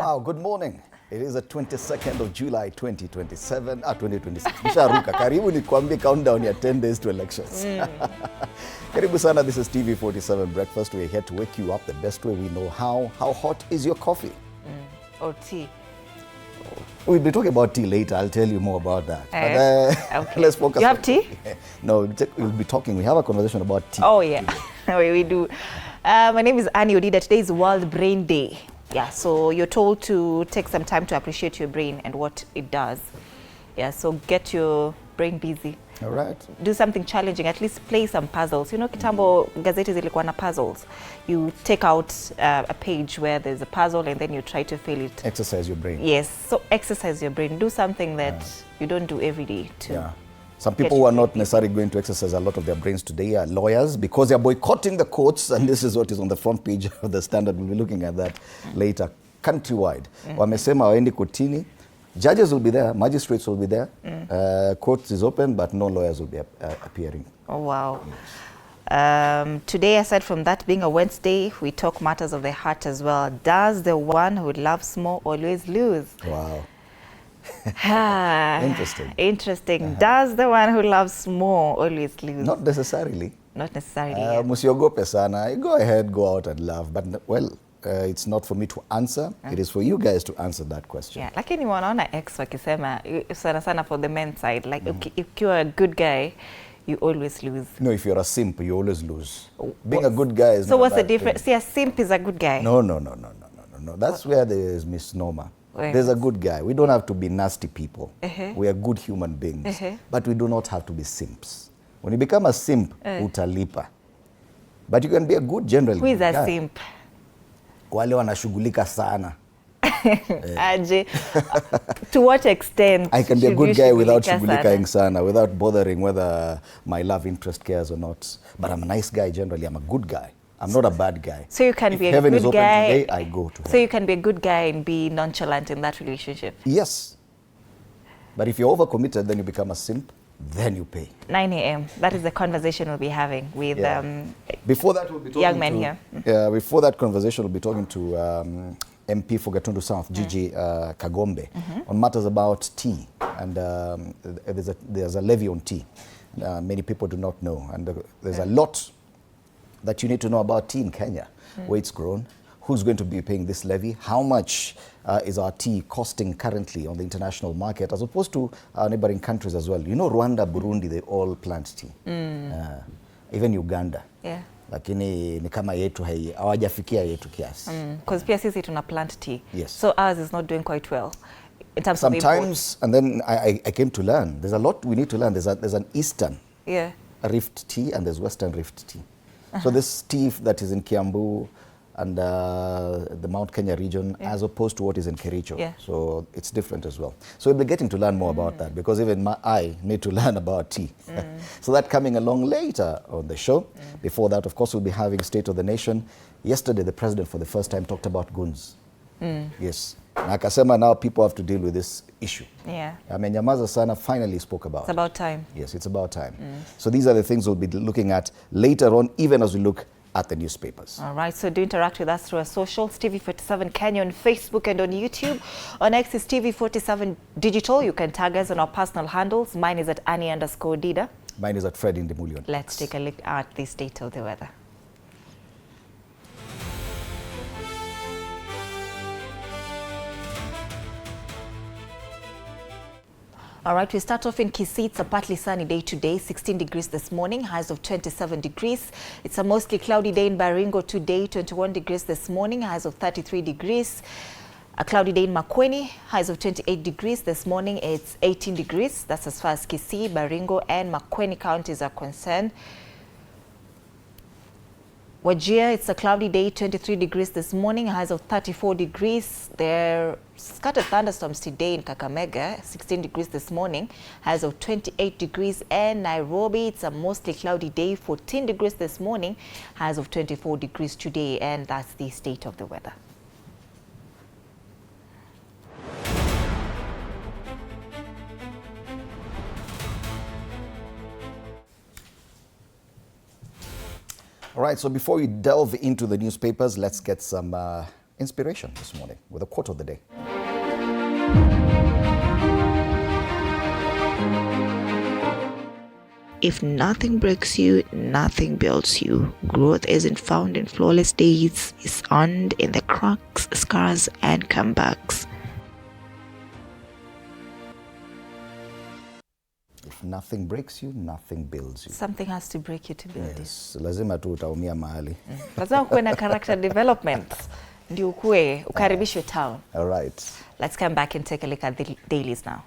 Wow, good morning. It is the 22nd of July 2027, 2026. Nisharuka. Karibu nikwambie countdown ya 10 days to elections. Karibu sana, this is TV47 Breakfast. We're here to wake you up the best way we know how. How hot is your coffee? Or tea. We'll be talking about tea later. I'll tell you more about that. Okay. Let's focus. You have tea? No, we'll be talking. We have a conversation about tea. Oh, yeah. We do. My name is Annie Odida. Today is World Brain Day. Yeah, so you're told to take some time to appreciate your brain and what it does. Yeah, so get your brain busy. All right. Do something challenging, at least play some puzzles. You know, kitambo gazeti zilikuwa na puzzles. You take out a page where there's a puzzle and then you try to fill it. Exercise your brain. Yes, so exercise your brain. Do something that you don't do every day too. Yeah. Some people who are not necessarily going to exercise a lot of their brains today are lawyers because they are boycotting the courts, and this is what is on the front page of the Standard. We'll be looking at that later. Countrywide. Wamesema waendi kotini. Judges will be there, magistrates will be there. Courts is open, but no lawyers will be appearing. Oh, wow. Today, aside from that being a Wednesday, we talk matters of the heart as well. Does the one who loves more always lose? Wow. Interesting. Interesting. Does the one who loves more always lose? Not necessarily. Not necessarily. Musiogope sana. Go ahead, go out and love. But, well, it's not for me to answer. It is for you guys to answer that question. Yeah, lakini wanaona ex wakisema sana sana for the men's side, like if you're a good guy, you always lose. No, if you're a simp, you always lose. Being a good guy is so not what's a the bad difference? thing. See, a simp is a good guy. No. That's where there is misnomer. There's a good guy. We don't have to be nasty people. We are good human beings. But we do not have to be simps. When you become a simp, utalipa. But you can be a good general. Who is a guy. simp? Wale wanashughulika sana. Aje. To what extent? I can be a good guy without shughulikaing sana? sana, without bothering whether my love interest cares or not. But I'm a nice guy generally. I'm a good guy. I'm not a bad guy. So you can if be a heaven good is open guy. Today, I go to heaven. So you can be a good guy and be nonchalant in that relationship. Yes. But if you're overcommitted, then you become a simp, then you pay. 9 a.m. That is the conversation we'll be having with before that, we'll be talking young men here. Before that conversation, we'll be talking to MP for Gatundu South, Gigi Kagombe, on matters about tea. And there's a levy on tea. Many people do not know. And there's a lot that you need to know about tea in Kenya, where it's grown, who's going to be paying this levy, how much is our tea costing currently on the international market, as opposed to our neighboring countries as well. You know, Rwanda, Burundi, they all plant tea. Even Uganda. Yeah. Lakini ni kama yetu hawajafikia yetu kiasi. Because pia sisi tuna plant tea. Yes. So ours is not doing quite well in terms of sometimes, and then I came to learn, there's a lot we need to learn. There's an Eastern Rift tea and there's Western Rift tea. So this tea that is in Kiambu and the Mount Kenya region, as opposed to what is in Kericho. So it's different as well. So we'll be getting to learn more about that, because even I need to learn about tea. So that coming along later on the show. Before that, of course, we'll be having State of the Nation. Yesterday, the president for the first time talked about goons. Yes. Na akasema now people have to deal with this issue. Amenyamaza sana, finally spoke about It's about time. Yes, it's about time. So these are the things we'll be looking at later on, even as we look at the newspapers. All right, so do interact with us through our socials, TV47 Kenya on Facebook and on YouTube. On X is TV47 Digital. You can tag us on our personal handles. Mine is at Annie_Odida. Mine is at Fred Indemulion. Let's take a look at the state of the weather. All right, we start off in Kisii. It's a partly sunny day today, 16 degrees this morning, highs of 27 degrees. It's a mostly cloudy day in Baringo today, 21 degrees this morning, highs of 33 degrees. A cloudy day in Makueni, highs of 28 degrees. This morning it's 18 degrees. That's as far as Kisii, Baringo and Makueni counties are concerned. Wajir, it's a cloudy day, 23 degrees this morning, highs of 34 degrees. There are scattered thunderstorms today in Kakamega, 16 degrees this morning, highs of 28 degrees. And Nairobi, it's a mostly cloudy day, 14 degrees this morning, highs of 24 degrees today. And that's the state of the weather. All right, so before we delve into the newspapers, let's get some inspiration this morning with a quote of the day. If nothing breaks you, nothing builds you. Growth isn't found in flawless days, it's earned in the cracks, scars, and comebacks. If nothing breaks you, nothing builds you. Something has to break you to build you. Yes, lazima tu utaumia mahali. Lazima kuwe na character development ndio ukue ukaribishwe town. All right. Let's come back and take a look at the dailies now.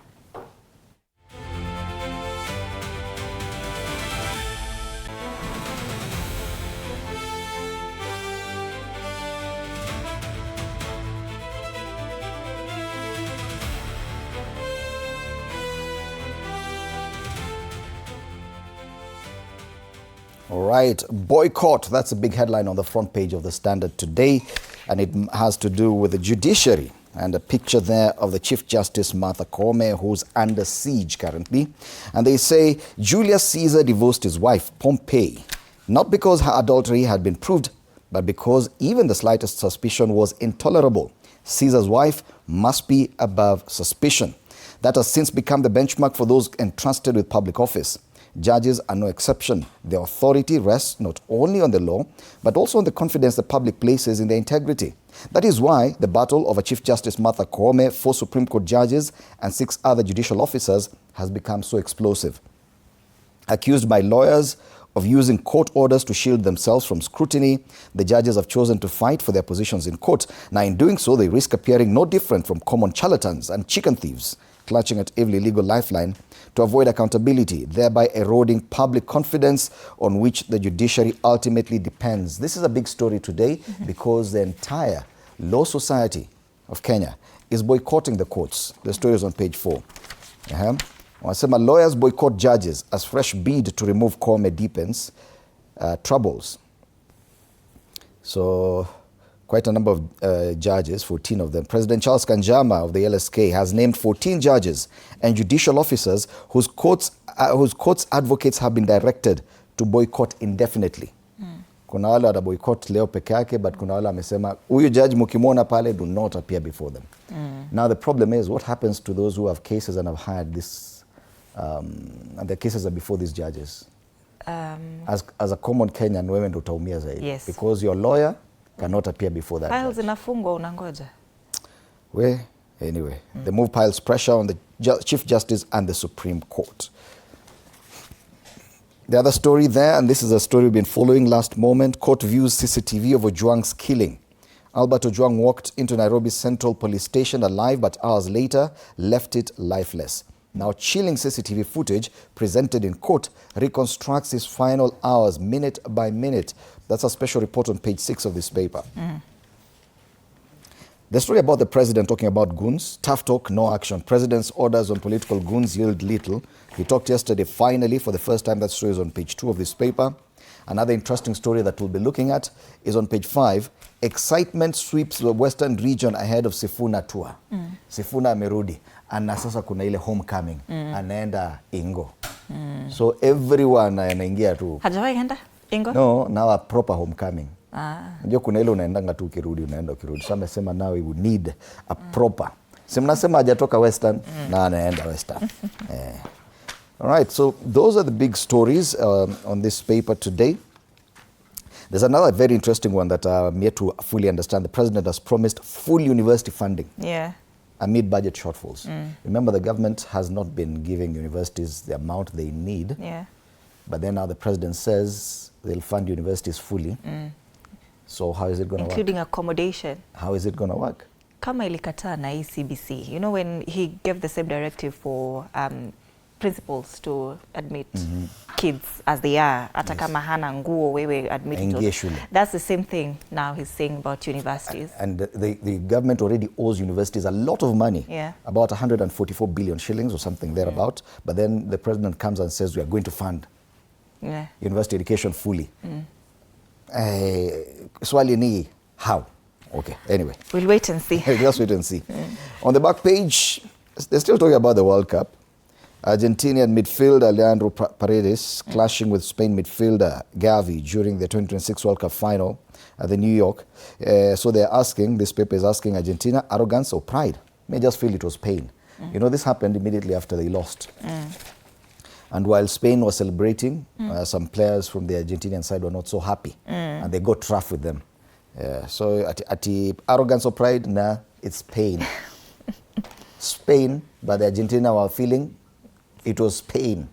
All right, boycott. That's a big headline on the front page of the Standard today, and it has to do with the judiciary. And a picture there of the Chief Justice Martha Koome, who's under siege currently. And they say Julius Caesar divorced his wife, Pompey, not because her adultery had been proved, but because even the slightest suspicion was intolerable. Caesar's wife must be above suspicion. That has since become the benchmark for those entrusted with public office. Judges are no exception. Their authority rests not only on the law, but also on the confidence the public places in their integrity. That is why the battle over Chief Justice Martha Koome, 4 Supreme Court judges, and 6 other judicial officers has become so explosive. Accused by lawyers of using court orders to shield themselves from scrutiny, the judges have chosen to fight for their positions in court. Now, in doing so, they risk appearing no different from common charlatans and chicken thieves, clutching at every legal lifeline to avoid accountability, thereby eroding public confidence on which the judiciary ultimately depends. This is a big story today because the entire law society of Kenya is boycotting the courts. The story is on page 4. Wanasema lawyers boycott judges as fresh bid to remove Koome deepens troubles. So quite a number of judges, 14 of them. President Charles Kanjama of the LSK has named 14 judges and judicial officers whose courts advocates have been directed to boycott indefinitely. Kuna wale wada boycott leo peke yake, but kuna wale amesema huyu judge mukimwona pale, do not appear before them. Now the problem is, what happens to those who have cases and have had this, and their cases are before these judges? As a common Kenyan, wewe ndo utaumia zaidi. Yes. Because your lawyer cannot appear before that. Files inafungwa unangoja. Anyway, the move piles pressure on the Chief Justice and the Supreme Court. The other story there, and this is a story we've been following last moment, court views CCTV of Ojwang's killing. Albert Ojwang walked into Nairobi Central Police Station alive, but hours later left it lifeless. Now, chilling CCTV footage presented in court reconstructs his final hours, minute by minute. That's a special report on page 6 of this paper. The story about the president talking about goons, tough talk, no action. President's orders on political goons yield little. He talked yesterday, finally, for the first time. That story is on page 2 of this paper. Another interesting story that we'll be looking at is on page 5. Excitement sweeps the western region ahead of Sifuna tour. Sifuna amerudi. Na sasa kuna ile homecoming. Anaenda Ingo. So everyone anaingia tu. Hajawahi enda Ingo? No, now a proper homecoming. Ndio kuna ile unaendanga tu ukirudi, unaenda ukirudi. So amesema now we would need a proper. Si mnasema hajatoka western, na anaenda western. All right, so those are the big stories on this paper today. There's another very interesting one that I'm yet to fully understand. The president has promised full university funding amid budget shortfalls. Remember, the government has not been giving universities the amount they need. But then now the president says they'll fund universities fully. So how is it going to work? Including accommodation. How is it going to work? Kama ilikataa na CBC. You know, when he gave the same directive for principals to admit kids as they are, hata kama hana nguo wewe admit to. That's the same thing now he's saying about universities. And the government already owes universities a lot of money, about 144 billion shillings or something thereabout. But then the president comes and says we are going to fund university education fully. Swali ni how? Okay, anyway. We'll wait and see. Just wait and see. On the back page, they're still talking about the World Cup. Argentinian midfielder Leandro Paredes clashing with Spain midfielder Gavi during the 2026 World Cup final at the New York. So they're asking, this paper is asking Argentina, arrogance or pride? May just feel it was pain. You know, this happened immediately after they lost. And while Spain was celebrating, some players from the Argentinian side were not so happy. And they got rough with them. So at the arrogance or pride, nah, it's pain. Spain, but the Argentina were feeling it was pain.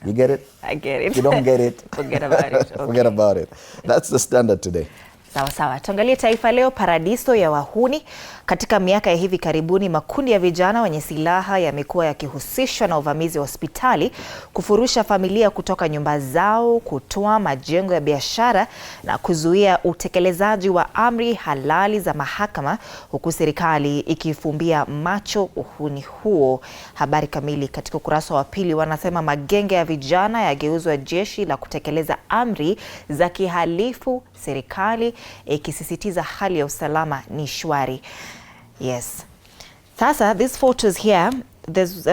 You get it? I get it. If you don't get it, forget about it. Okay. Forget about it. That's the standard today. Sawa sawa. Tuangalie Taifa Leo. Paradiso ya wahuni. Katika miaka ya hivi karibuni, makundi ya vijana wenye silaha yamekuwa yakihusishwa na uvamizi wa hospitali, kufurusha familia kutoka nyumba zao, kutoa majengo ya biashara na kuzuia utekelezaji wa amri halali za mahakama, huku serikali ikifumbia macho uhuni huo. Habari kamili katika ukurasa wa pili. Wanasema magenge ya vijana yageuzwa jeshi la kutekeleza amri za kihalifu, serikali ikisisitiza hali ya usalama ni shwari. Yes. Sasa, these photos here, there's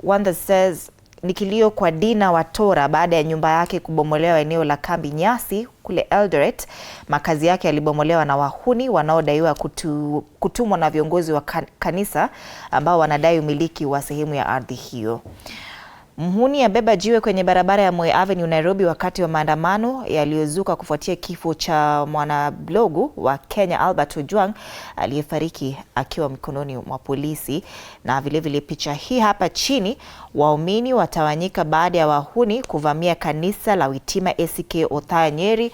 one that says nikilio kwa Dina Watora baada ya nyumba yake kubomolewa eneo la Kambi Nyasi kule Eldoret. Makazi yake yalibomolewa na wahuni wanaodaiwa kutumwa na viongozi wa kanisa ambao wanadai umiliki wa sehemu ya ardhi hiyo. Mhuni abeba jiwe kwenye barabara ya Moi Avenue Nairobi wakati wa maandamano yaliyozuka kufuatia kifo cha mwanablogu wa Kenya Albert Ojwang aliyefariki akiwa mikononi mwa polisi. Na vile picha hii hapa chini, waumini watawanyika baada ya wahuni kuvamia kanisa la Witima ACK Othaya Nyeri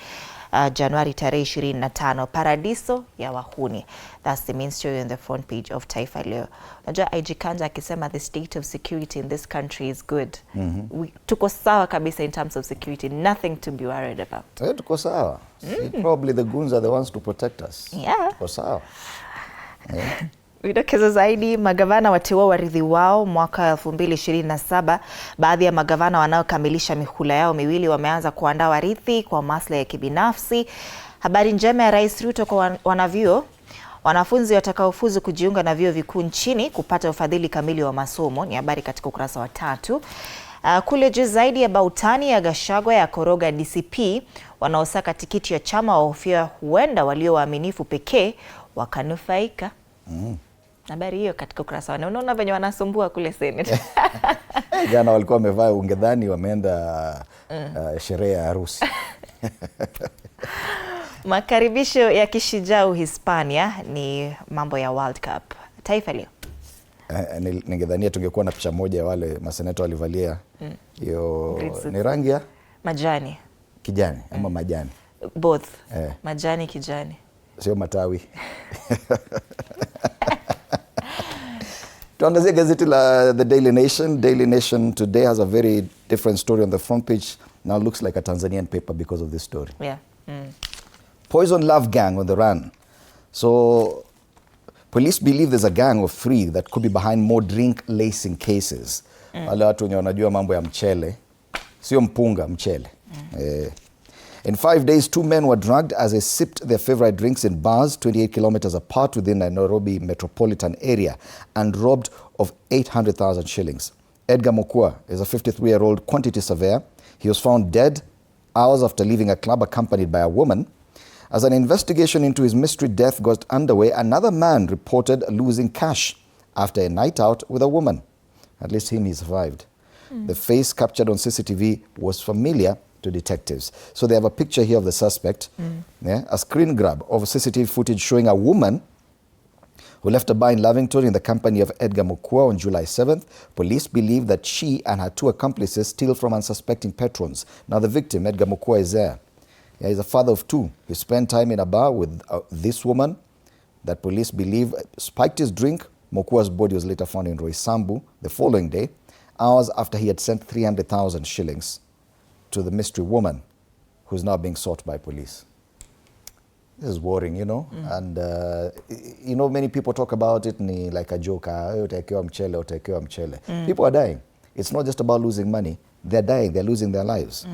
Januari tarehe 25. Paradiso ya wahuni. That's the main story on the front page of Taifa Leo. Najua IG Kanja akisema the state of security in this country is good. Tuko sawa kabisa in terms of security. Nothing to be worried about. Tuko sawa. Probably the goons are the ones to protect us. Yeah. Tuko sawa. Yeah. Vidokezo zaidi, magavana wateua warithi wao mwaka 2027. Baadhi ya magavana wanaokamilisha mihula yao miwili wameanza kuandaa warithi kwa maslahi ya kibinafsi. Habari njema ya Rais Ruto kwa wanavyuo. Wanafunzi watakaofuzu kujiunga na vyuo vikuu nchini kupata ufadhili kamili wa masomo, ni habari katika ukurasa wa 3. Kule juu zaidi, ya Bautani ya Gachagua ya koroga DCP, wanaosaka tikiti ya chama wahofia huenda walio waaminifu pekee wakanufaika. Habari hiyo katika ukurasa wa 4. Unaona venye wanasumbua kule Senate. Jana walikuwa wamevaa ungedhani wameenda sherehe ya harusi. Makaribisho ya kishijau Hispania ni mambo ya World Cup. Taifa Leo. Ningedhania tungekuwa na picha moja ya wale maseneta walivalia hiyo ni rangi ya majani. Kijani ama majani? Both. Majani kijani. Sio matawi. Tuangazie gazeti la The Daily Nation. Daily Nation today has a very different story on the front page. Now looks like a Tanzanian paper because of this story. Yeah. Poison love gang on the run. So police believe there's a gang of 3 that could be behind more drink lacing cases. Wale watu wenye wanajua mambo ya mchele, sio mpunga, mchele. In 5 days, 2 men were drugged as they sipped their favorite drinks in bars 28 kilometers apart within the Nairobi metropolitan area and robbed of 800,000 shillings. Edgar Mokua is a 53-year-old quantity surveyor. He was found dead hours after leaving a club accompanied by a woman. As an investigation into his mystery death got underway, another man reported losing cash after a night out with a woman. At least he survived. The face captured on CCTV was familiar to detectives. So they have a picture here of the suspect, a screen grab of CCTV footage showing a woman who left a bar in Lavington in the company of Edgar Mokua on July 7th. Police believe that she and her 2 accomplices steal from unsuspecting patrons. Now the victim, Edgar Mokua, is there. He's a father of 2. He spent time in a bar with this woman that police believe spiked his drink. Mokua's body was later found in Roysambu the following day, hours after he had sent 300,000 shillings to the mystery woman who's now being sought by police. This is worrying, you know. And, you know, many people talk about it like a joke. Utaekewa mchele. People are dying. It's not just about losing money. They're dying. They're losing their lives.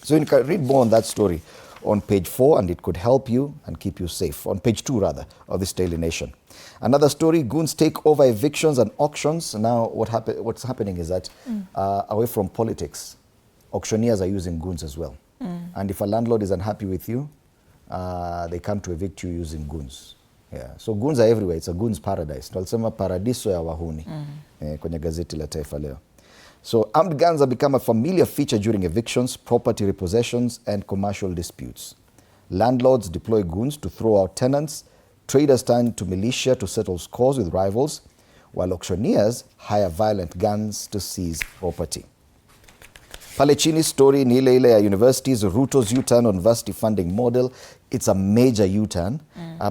So you can read more on that story on page 4, and it could help you and keep you safe. On page 2, rather, of this Daily Nation. Another story, goons take over evictions and auctions. Now, what's happening is that away from politics, auctioneers are using goons as well. And if a landlord is unhappy with you, they come to evict you using goons. Yeah. So goons are everywhere. It's a goons paradise. Tunasema paradiso ya wahuni kwenye gazeti la Taifa Leo. So armed guns have become a familiar feature during evictions, property repossessions, and commercial disputes. Landlords deploy goons to throw out tenants. Traders turn to militia to settle scores with rivals, while auctioneers hire violent guns to seize property. Pale chini story ni ile ya universities, Ruto's U-turn on university funding model. It's a major U-turn,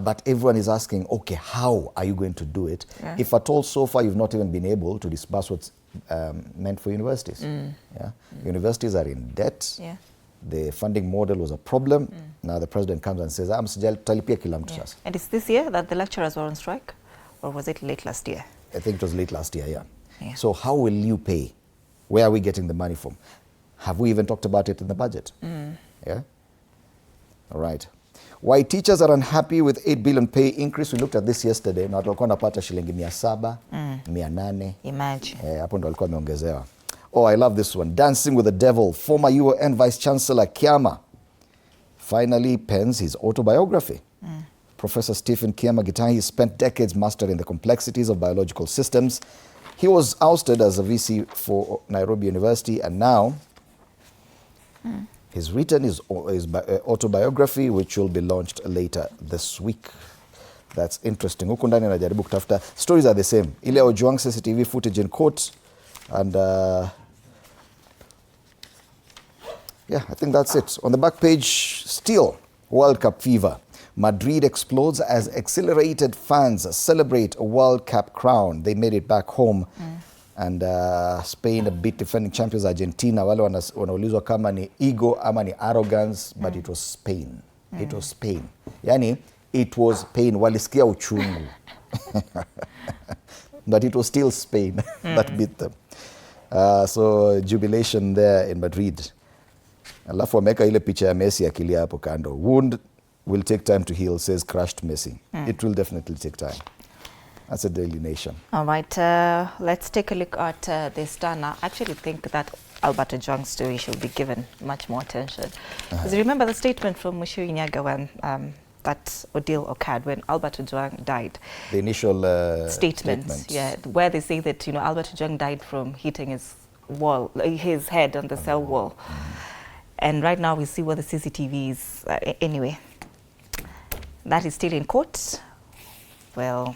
but everyone is asking, okay, how are you going to do it? Yeah. If at all so far you've not even been able to disburse what's meant for universities. Yeah? Universities are in debt. Yeah. The funding model was a problem. Now the president comes and says, talipia kila mtu sasa. And it's this year that the lecturers were on strike? Or was it late last year? I think it was late last year, yeah. So how will you pay? Where are we getting the money from? Have we even talked about it in the budget? Yeah? All right. Why teachers are unhappy with 8 billion pay increase. We looked at this yesterday. Na walikuwa wanapata shilingi 700, 800. Imagine. Hapo ndo walikuwa wameongezewa. Oh, I love this one. Dancing with the Devil. Former UON Vice Chancellor Kiama finally pens his autobiography. Professor Stephen Kiama Gitahi spent decades mastering the complexities of biological systems. He was ousted as a VC for Nairobi University, and now he's written his autobiography, which will be launched later this week. That's interesting. Huku ndani najaribu kutafuta. Stories are the same. Ile Ojwang CCTV footage in court, and yeah, I think that's it. On the back page, still World Cup fever. Madrid explodes as exhilarated fans celebrate a World Cup crown. They made it back home. And Spain beat defending champions Argentina. Wale wanaulizwa kama ni ego ama ni arrogance, but it was Spain. It was Spain. Yani, it was pain. Walisikia uchungu. But it was still Spain that beat them. So jubilation there in Madrid. Alafu wameka ile picha ya Messi akilia hapo kando. Wound will take time to heal, says crushed Messi. It will definitely take time. That's a Daily Nation. All right, let's take a look at the Star now. I actually think that Albert Ojwang's story should be given much more attention. Because remember the statement from Mushu Inyaga when that ordeal occurred, when Albert Ojwang died. The initial statement, yeah, where they say that, you know, Albert Ojwang died from hitting his head on the cell wall. And right now we see what the CCTV is. Anyway, that is still in court. Well,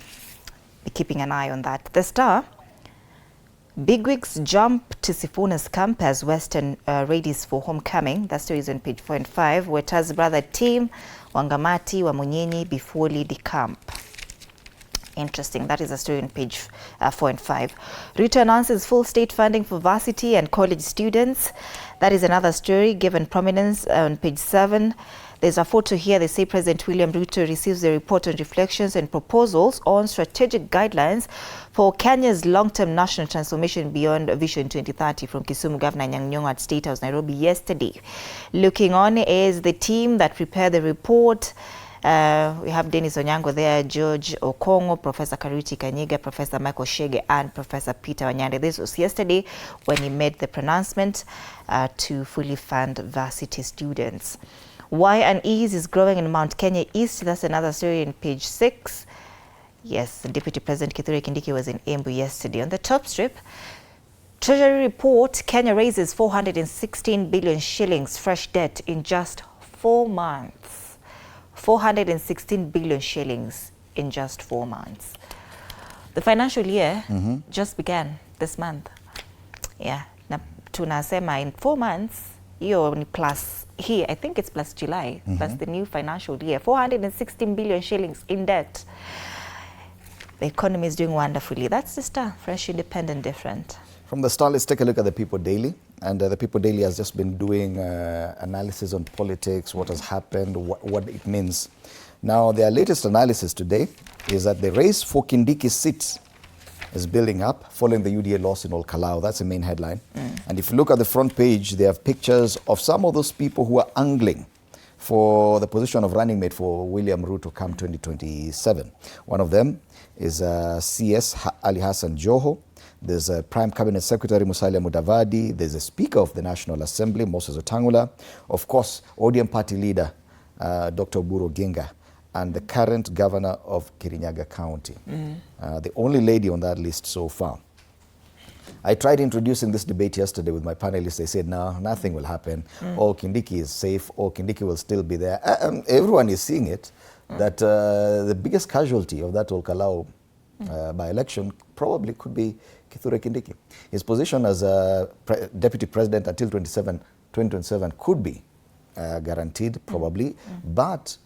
be keeping an eye on that. The Star, bigwigs jump to Sifuna's camp as Western readies for homecoming. That story is on page 4 and 5. Weta's brother team, Wangamati, Wamunyeni, before lead camp. Interesting. That is a story on page 4 and 5. Ruto announces full state funding for varsity and college students. That is another story given prominence on page 7. There's a photo here. They say President William Ruto receives the report on reflections and proposals on strategic guidelines for Kenya's long-term national transformation beyond Vision 2030 from Kisumu Governor Anyang' Nyong'o at State House, Nairobi yesterday. Looking on is the team that prepared the report. We have Dennis Onyango there, George Okongo, Professor Karuti Kanyiga, Professor Michael Shege, and Professor Peter Wanyande. This was yesterday when he made the pronouncement to fully fund varsity students. Why unease is growing in Mount Kenya East. That's another story in page 6. Yes, Deputy President Kithure Kindiki was in Embu yesterday. On the top strip, Treasury report, Kenya raises 416 billion shillings fresh debt in just 4 months. 416 billion shillings in just 4 months. The financial year just began this month. Yeah, na tunasema in 4 months, hiyo ni plus here, I think it's plus July. That's the new financial year. 416 billion shillings in debt. The economy is doing wonderfully. That's the Star, fresh, independent, different. From the Star, let's take a look at the People Daily. And the People Daily has just been doing analysis on politics, what has happened, what it means. Now, their latest analysis today is that the race for Kindiki's seat is building up following the UDA loss in Olkalau. That's the main headline. And if you look at the front page, they have pictures of some of those people who are angling for the position of running mate for William Ruto come 2027. One of them is CS Ali Hassan Joho. There's a Prime Cabinet Secretary Musalia Mudavadi. There's a Speaker of the National Assembly, Moses Wetangula. Of course, ODM party leader, Dr. Oburu Oginga, and the current governor of Kirinyaga County. The only lady on that list so far. I tried introducing this debate yesterday with my panelists. They said, no, nothing will happen. Oh, Kindiki is safe. Oh, Kindiki will still be there. Everyone is seeing it, that the biggest casualty of that Olkalao by-election probably could be Kithure Kindiki. His position as deputy president until 2027 could be guaranteed, probably, but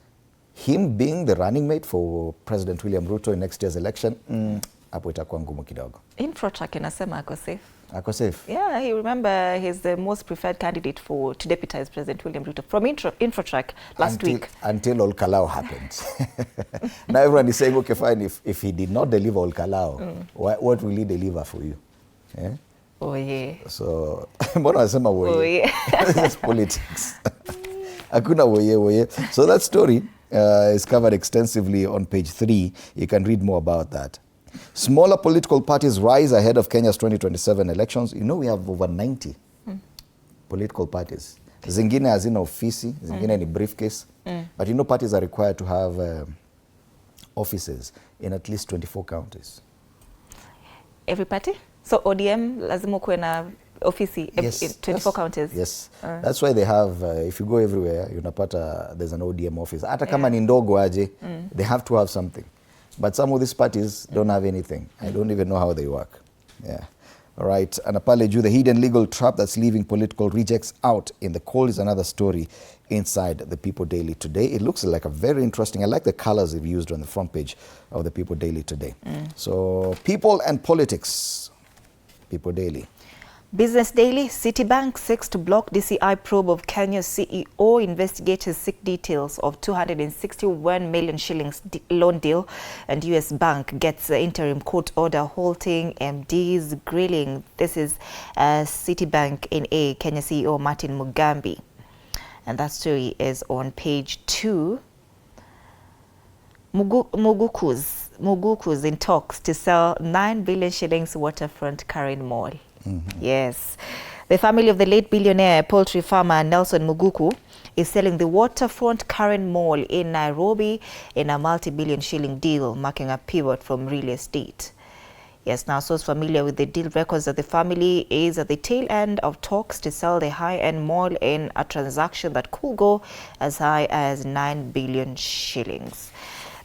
him being the running mate for President William Ruto in next year's election, hapo itakuwa ngumu kidogo. Infotrak inasema ako safe. Ako safe? Yeah, he remember he's the most preferred candidate to deputize President William Ruto from Infotrak last week. Until Olkalao happened. Now everyone is saying, okay, fine, if he did not deliver Olkalao, what will he deliver for you? Yeah? Oh yeah. So, mbona nasema woye? Oh yeah. This is politics. Hakuna woye. So that story is covered extensively on page 3. You can read more about that. Smaller political parties rise ahead of Kenya's 2027 elections. You know, we have over 90 political parties. Zingine hazina ofisi, zingine ni briefcase. But you know, parties are required to have offices in at least 24 counties. Every party? So ODM lazima kuwe na ofisi in 24 counties? Yes. That's why they have, if you go everywhere, unapata there's an ODM office. Hata kama ni ndogo aje, they have to have something. But some of these parties don't have anything. I don't even know how they work. Yeah. All right. And apology, the hidden legal trap that's leaving political rejects out in the cold is another story inside the People Daily today. It looks like a very interesting, I like the colors they've used on the front page of the People Daily today. So, people and politics, People Daily. Business Daily, Citibank seeks to block DCI probe of Kenya's CEO. Investigators seek details of 261 million shillings loan deal, and US Bank gets an interim court order halting MD's grilling. This is Citibank NA, Kenya CEO Martin Mugambi. And that story is on page 2. Muguku's in talks to sell 9 billion shillings waterfront Karen Mall. Yes. The family of the late billionaire poultry farmer Nelson Muguku is selling the waterfront Karen Mall in Nairobi in a multi-billion shilling deal, marking a pivot from real estate. Yes, now source familiar with the deal records that the family is at the tail end of talks to sell the high-end mall in a transaction that could go as high as 9 billion shillings.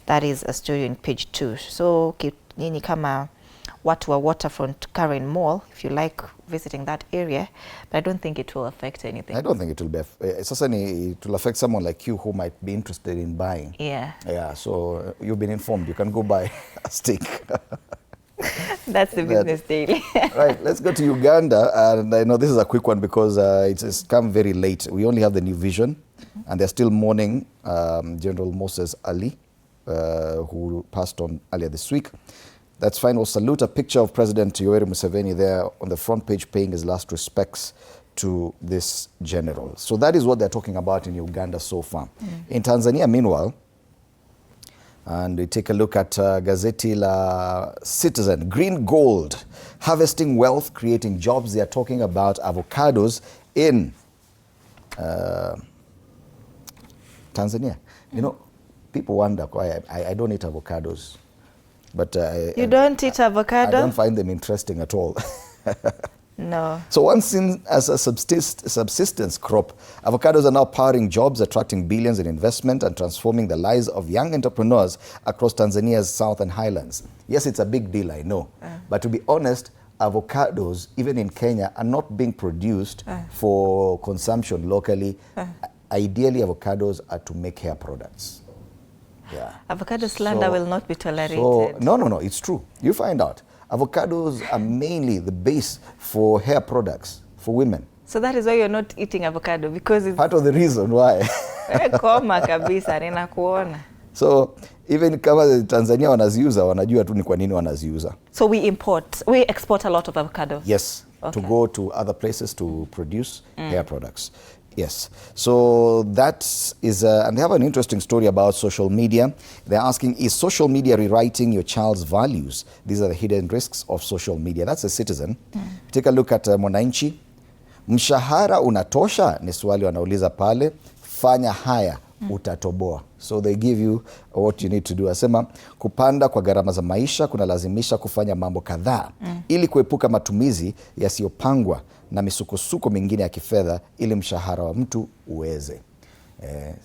That is a story on page 2. So, nini kama watu wa waterfront Karen Mall, if you like visiting that area, but I don't think it will affect anything. I don't think it will be. It will affect someone like you who might be interested in buying. Yeah. Yeah, so you've been informed. You can go buy a stick. That's the Business Daily. Right, let's go to Uganda. And I know this is a quick one because it's come very late. We only have the New Vision, and they're still mourning General Moses Ali, who passed on earlier this week. That's fine. We'll salute a picture of President Yoweri Museveni there on the front page paying his last respects to this general. So that is what they're talking about in Uganda so far. In Tanzania, meanwhile, and we take a look at Gazeti La Citizen, Green Gold, harvesting wealth, creating jobs. They are talking about avocados in Tanzania. You know, people wonder why I don't eat avocados. But you don't eat avocado? I don't find them interesting at all. No. So once seen as a subsistence crop, avocados are now powering jobs, attracting billions in investment and transforming the lives of young entrepreneurs across Tanzania's southern highlands. Yes, it's a big deal, I know. But to be honest, avocados, even in Kenya, are not being produced for consumption locally. Ideally, avocados are to make hair products. Yeah. Avocado slander will not be tolerated. So, no, it's true. You find out. Avocados are mainly the base for hair products for women. So that is why you're not eating avocado, because it's part of the reason why. Koma kabisa, ninakuona. So even kama Tanzania wanaziuza, wanajua tu ni kwa nini wanaziuza. So we export a lot of avocados? Yes, to go to other places to produce hair products. Yes. So that is, and they have an interesting story about social media. They're asking, is social media rewriting your child's values? These are the hidden risks of social media. That's a Citizen. Take a look at Mwananchi. Mshahara unatosha? Ni swali wanauliza pale. Fanya haya, utatoboa. So they give you what you need to do. Asema kupanda kwa gharama za maisha kunalazimisha kufanya mambo kadhaa ili kuepuka matumizi yasiyopangwa na misukosuko mingine ya kifedha ili mshahara wa mtu uweze.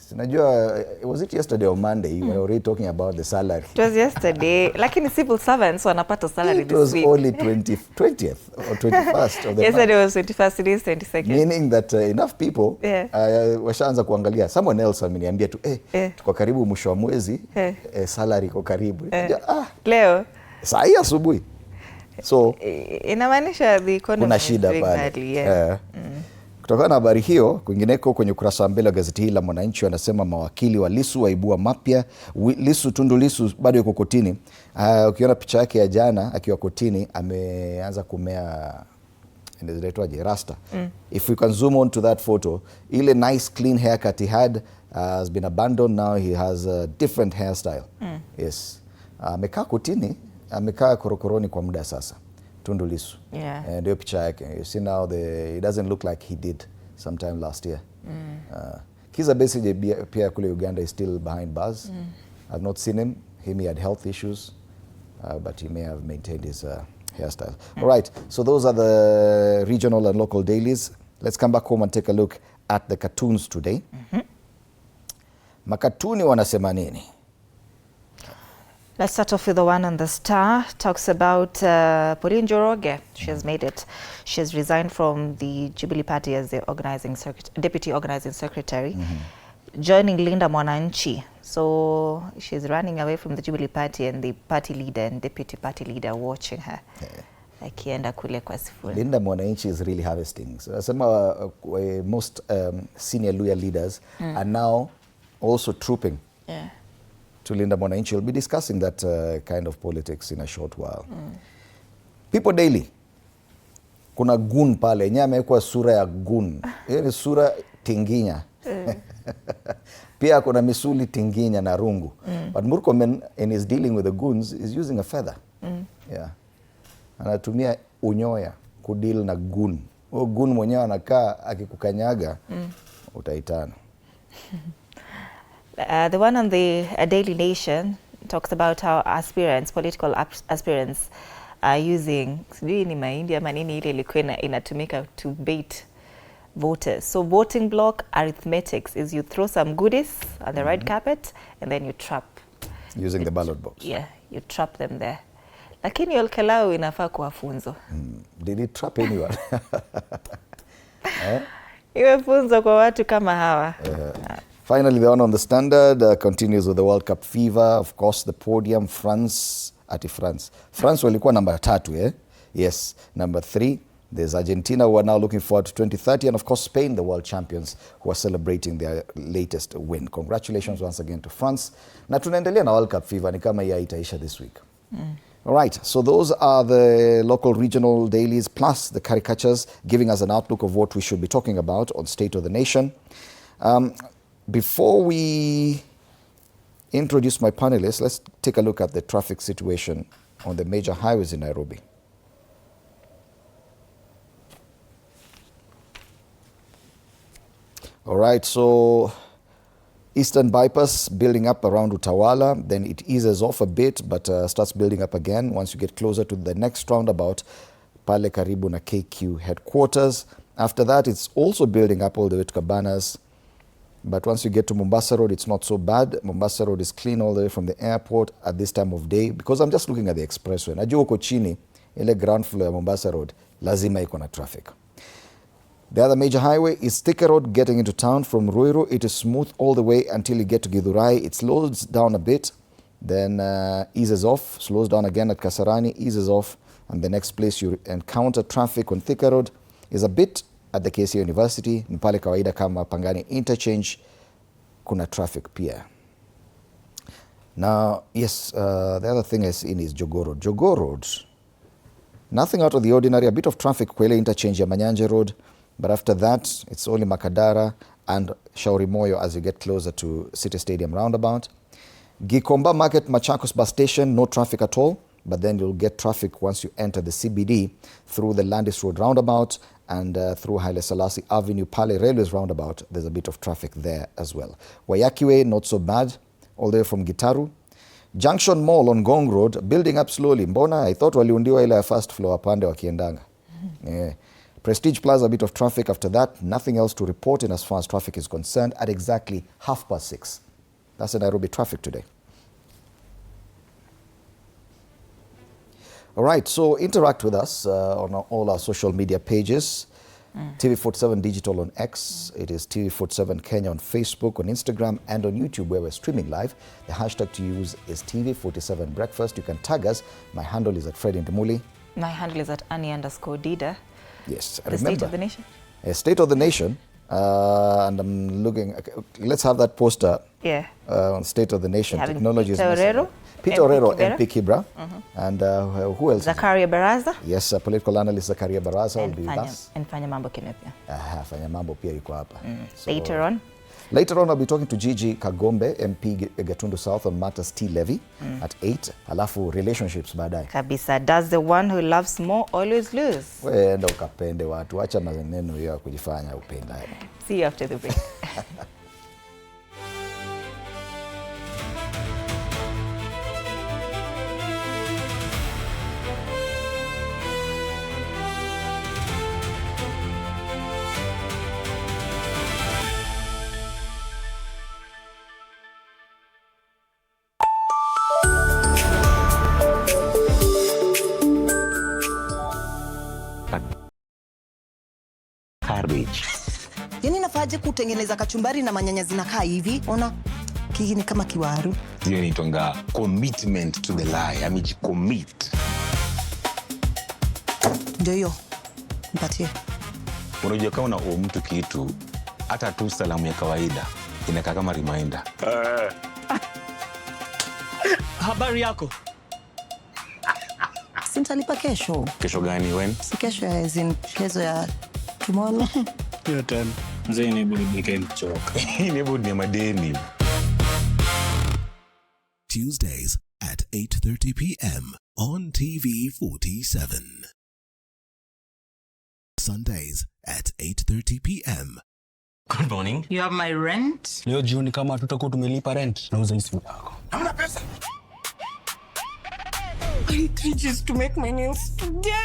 Sinajua, was it yesterday or Monday you were already talking about the salary? It was yesterday. Lakini civil servants wanapata salary this week. It was only 20th or 21st of the yesterday month. Was 21st, it is 22nd. Meaning that enough people washaanza kuangalia. Someone else ameniambia tu, tuko karibu mwisho wa mwezi, salary iko karibu. Leo? Saa hii asubuhi. So inamaanisha the economy kuna shida pale. Kutokana na habari hiyo, kwingineko kwenye ukurasa wa mbele wa gazeti hili la Mwananchi wanasema mawakili wa Lissu waibua mapya. Tundu Lissu bado yuko kotini. Ukiona picha yake ya jana akiwa kotini, ameanza kumea inaitwaje, rasta. If we can zoom on to that photo, ile nice clean haircut he had has been abandoned. Now he has a different hairstyle. Yes. Amekaa kotini, amekaa korokoroni kwa muda sasa. Tundu Lissu. Ndio picha yake. You see now it doesn't look like he did sometime last year. Kizza Besigye pia kule Uganda is still behind bars. I've not seen him. He had health issues, but he may have maintained his hairstyle. All right, so those are the regional and local dailies. Let's come back home and take a look at the cartoons today. Makatuni wanasema nini? Let's start off with the one on the Star. Talks about Pauline Njoroge. She has made it. She has resigned from the Jubilee Party as the deputy organizing secretary, joining Linda Mwananchi. So she's running away from the Jubilee Party, and the party leader and deputy party leader watching her. Akienda kule kwa Sifuna. Linda Mwananchi is really harvesting. So some most senior Luya leaders are now also trooping. To Linda Mwananchi. We'll be discussing that kind of politics in a short while. People Daily. Kuna Goon pale. Yenyewe amewekwa sura ya Goon. Hiyo ni sura tinginya. Pia kuna misuli tinginya na rungu. But Murkomen, in his dealing with the goons, is using a feather. Anatumia unyoya kudeal na goon. Goon mwenyewe anakaa akikukanyaga utaitana. The one on the Daily Nation talks about how political aspirants are using, sijui ni mahindi ama nini ile ilikuwa inatumika to bait voters. So voting block arithmetics is you throw some goodies on the red carpet and then you trap. Using the ballot box. Yeah, you trap them there. Lakini Olkelau inafaa kuwa funzo. Did it trap anyone? Iwe funzo kwa watu kama hawa. Finally, the one on the Standard continues with the World Cup fever. Of course, the podium, France. France walikuwa number 3, Yes, number 3. There's Argentina, who are now looking forward to 2030. And of course, Spain, the world champions, who are celebrating their latest win. Congratulations once again to France. Na tunaendelea na World Cup fever, ni kama ya itaisha this week. All right, so those are the local regional dailies, plus the caricatures, giving us an outlook of what we should be talking about on State of the Nation. Before we introduce my panelists, let's take a look at the traffic situation on the major highways in Nairobi. All right, so Eastern Bypass building up around Utawala, then it eases off a bit, but starts building up again once you get closer to the next roundabout, pale karibu na KQ headquarters. After that, it's also building up all the way to Cabanas. But once you get to Mombasa Road, it's not so bad. Mombasa Road is clean all the way from the airport at this time of day, because I'm just looking at the expressway. Najua uko chini, ile ground floor ya Mombasa Road, lazima iko na traffic. The other major highway is Thika Road getting into town from Ruiru. It is smooth all the way until you get to Githurai. It slows down a bit, then eases off, slows down again at Kasarani, eases off, and the next place you encounter traffic on Thika Road is a bit at the KC University. Ni pale kawaida kama Pangani Interchange, kuna traffic pia. Now, yes, the other thing I've seen is Jogoo Road. Jogoo Road, nothing out of the ordinary, a bit of traffic Kwele Interchange ya Manyanje Road, But after that, it's only Makadara and Shauri Moyo as you get closer to City Stadium roundabout. Gikomba Market Machakos bus station, no traffic at all. But then you'll get traffic once you enter the CBD through the Landis Road roundabout and through Haile Selassie Avenue, Pale Railways roundabout. There's a bit of traffic there as well. Wayakiwe, not so bad, all the way from Gitaru. Junction Mall on Gong Road, building up slowly. Mbona, I thought waliundiwa ile first floor apande wakiendanga. Yeah. Prestige Plaza, a bit of traffic after that. Nothing else to report in as far as traffic is concerned at exactly 6:30. That's the Nairobi traffic today. All right, so interact with us on all our social media pages. TV47 Digital on X. It is TV47 Kenya on Facebook, on Instagram, and on YouTube where we're streaming live. The hashtag to use is TV47 Breakfast. You can tag us. My handle is at Freddy Ndimuli. My handle is at Annie_Dida. Yes, the State of the Nation. State of the Nation. And I'm looking, let's have that poster on State of the Nation. Technology is Peter Orero, MP Kibra. And who else? Zakaria Baraza. Yes, political analyst Zakaria Baraza will be with us. And Fanya Mambo Kime pia. Fanya Mambo pia yuko hapa. So, later on, I'll be talking to Gigi Kagombe, MP Gatundu South on matters T-Levy at 8. Halafu relationships baadaye. Kabisa, does the one who loves more always lose? Wewe enda ukapende watu, acha maneno hiyo ya kujifanya upenda. See you after the break. Yani nafaje kutengeneza kachumbari na manyanya zinakaa hivi? Ona kiki ni kama kiwaru. Hiyo ni tonga commitment to the lie. Amejicommit. Ndio hiyo. Mpatie. Unajua kama una mtu kitu hata tu salamu ya kawaida inakaa kama reminder. Habari yako? Sintalipa kesho. Kesho gani when? Si kesho ya kesho ya tomorrow. Hiyo tena. Mzee ni budi choka. Ni budi madeni. Tuesdays at 8:30 p.m. on TV47. Sundays at 8:30 p.m. Good morning. You have my rent? Leo jioni kama tutakuwa tumelipa rent, nauza hii simu yako. Hamna pesa. I need 3 G's to make my nails today.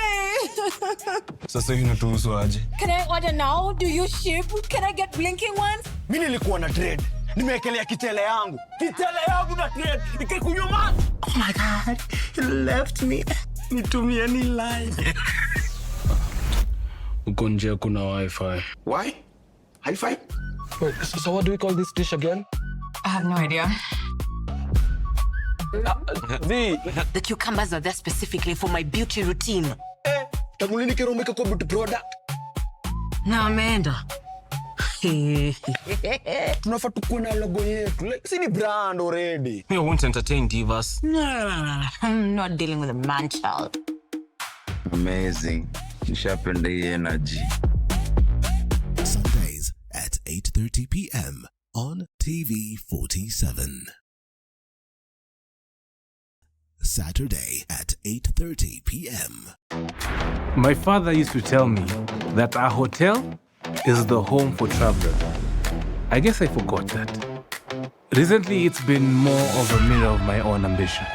Sasa hivi natuhusu aje? Can I order now? Do you ship? Can I get blinking ones? Mimi nilikuwa na trade. Nimewekelea kitele yangu. Kitele yangu na trade. Ikikunyuma. Oh my God. You left me. Nitumie ni line. Uko nje kuna wifi. Why? Hi-fi? Wait, so what do we call this dish again? I have no idea. The cucumbers are there specifically for my beauty routine. Tangulini kero umeka kwa beauty product. Na ameenda. Tunafaa tukuwe na logo yetu. Like, si ni brand already. You won't entertain divas. No. I'm not dealing with a man child. Amazing. Nishapenda hii energy. Sundays at 8:30 p.m. on TV47. Saturday at 8:30 p.m. My father used to tell me that our hotel is the home for travelers. I guess I forgot that. Recently, it's been more of a mirror of my own ambition.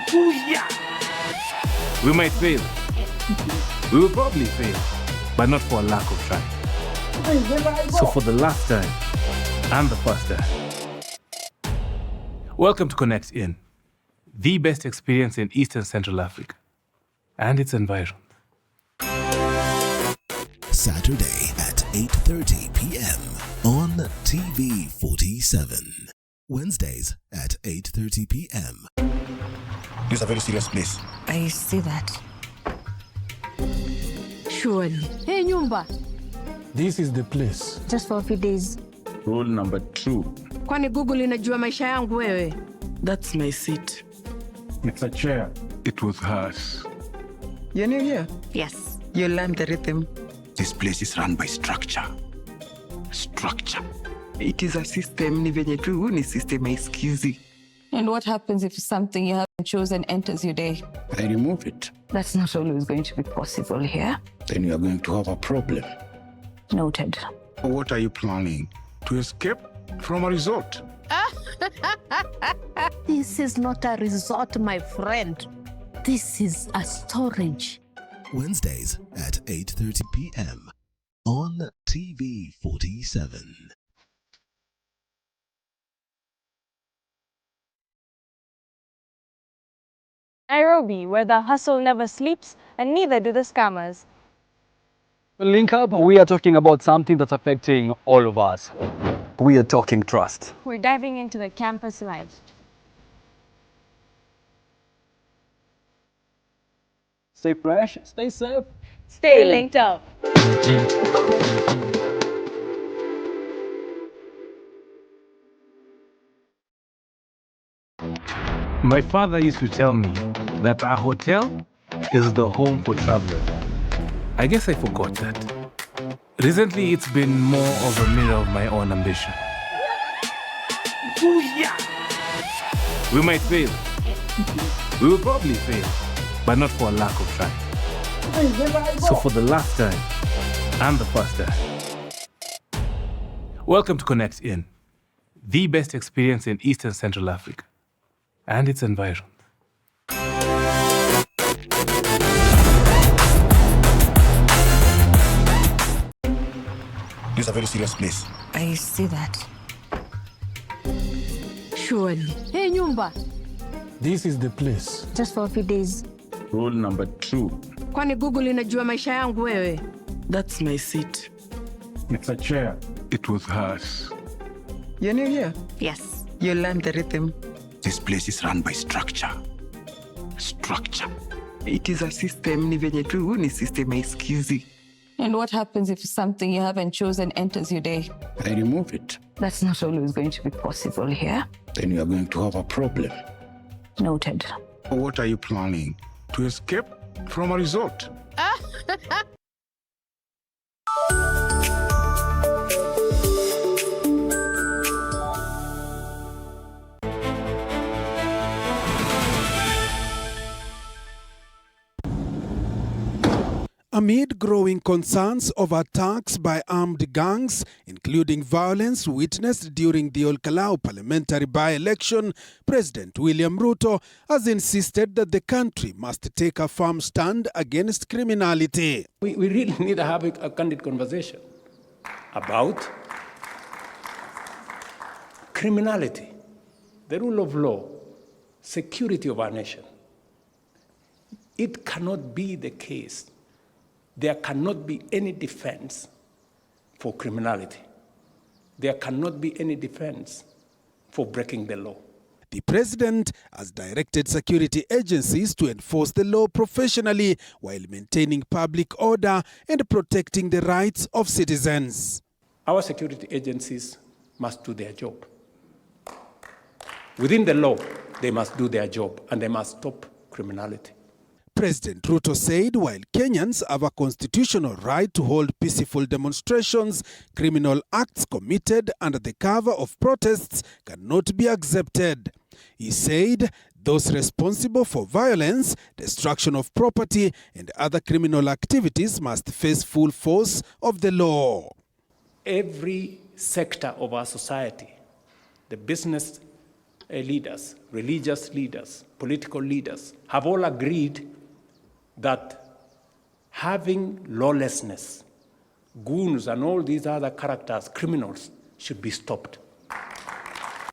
Booyah! We might fail. We will probably fail, but not for a lack of trying. So for the last time, and the first time, welcome to Connect In, the best experience in Eastern Central Africa and its environs. Saturday at 8:30 p.m. on TV47. Wednesdays at 8:30 p.m. This is a very serious place. I see that. Surely. Hey, Nyumba. This is the place. Just for a few days. Rule number 2. Kwani Google inajua maisha yangu wewe? That's my seat. It's a chair. It was hers. You're new here? Yes. You learned the rhythm. This place is run by structure. Structure. It is a system, ni venye tu ni system haisikizi. And what happens if something you haven't chosen enters your day? I remove it. That's not always going to be possible here. Then you are going to have a problem. Noted. What are you planning? To escape from a resort? This is not a resort, my friend. This is a storage. Wednesdays at 8:30 p.m. on TV47. Nairobi, where the hustle never sleeps and neither do the scammers. Well, Link Up, we are talking about something that's affecting all of us. We are talking trust. We're diving into the campus life. Stay fresh, stay safe. Stay linked up. My father used to tell me that a hotel is the home for travelers. I guess I forgot that. Recently, it's been more of a mirror of my own ambition. We might fail. We will probably fail, but not for a lack of trying. So for the last time, and the first time, welcome to Connect In, the best experience in Eastern Central Africa and its environs. This is a very serious place. I see that. Surely. Hey, Nyumba. This is the place. Just for a few days. Rule number 2. Kwani Google inajua maisha yangu wewe? That's my seat. It's a chair. It was hers. You're new here? Yes. You learn the rhythm. This place is run by structure. Structure. It is a system, ni venye tu ni system haisikizi. And what happens if something you haven't chosen enters your day? I remove it. That's not always going to be possible here. Then you are going to have a problem. Noted. What are you planning? To escape from a resort? Amid growing concerns over attacks by armed gangs, including violence witnessed during the Olkalau parliamentary by-election, President William Ruto has insisted that the country must take a firm stand against criminality. We really need to have a candid conversation about criminality, the rule of law, security of our nation. It cannot be the case. There cannot be any defense for criminality. There cannot be any defense for breaking the law. The president has directed security agencies to enforce the law professionally while maintaining public order and protecting the rights of citizens. Our security agencies must do their job. Within the law, they must do their job and they must stop criminality. President Ruto said while Kenyans have a constitutional right to hold peaceful demonstrations, criminal acts committed under the cover of protests cannot be accepted. He said those responsible for violence, destruction of property, and other criminal activities must face full force of the law. Every sector of our society, the business leaders, religious leaders, political leaders, have all agreed that having lawlessness, goons and all these other characters, criminals, should be stopped.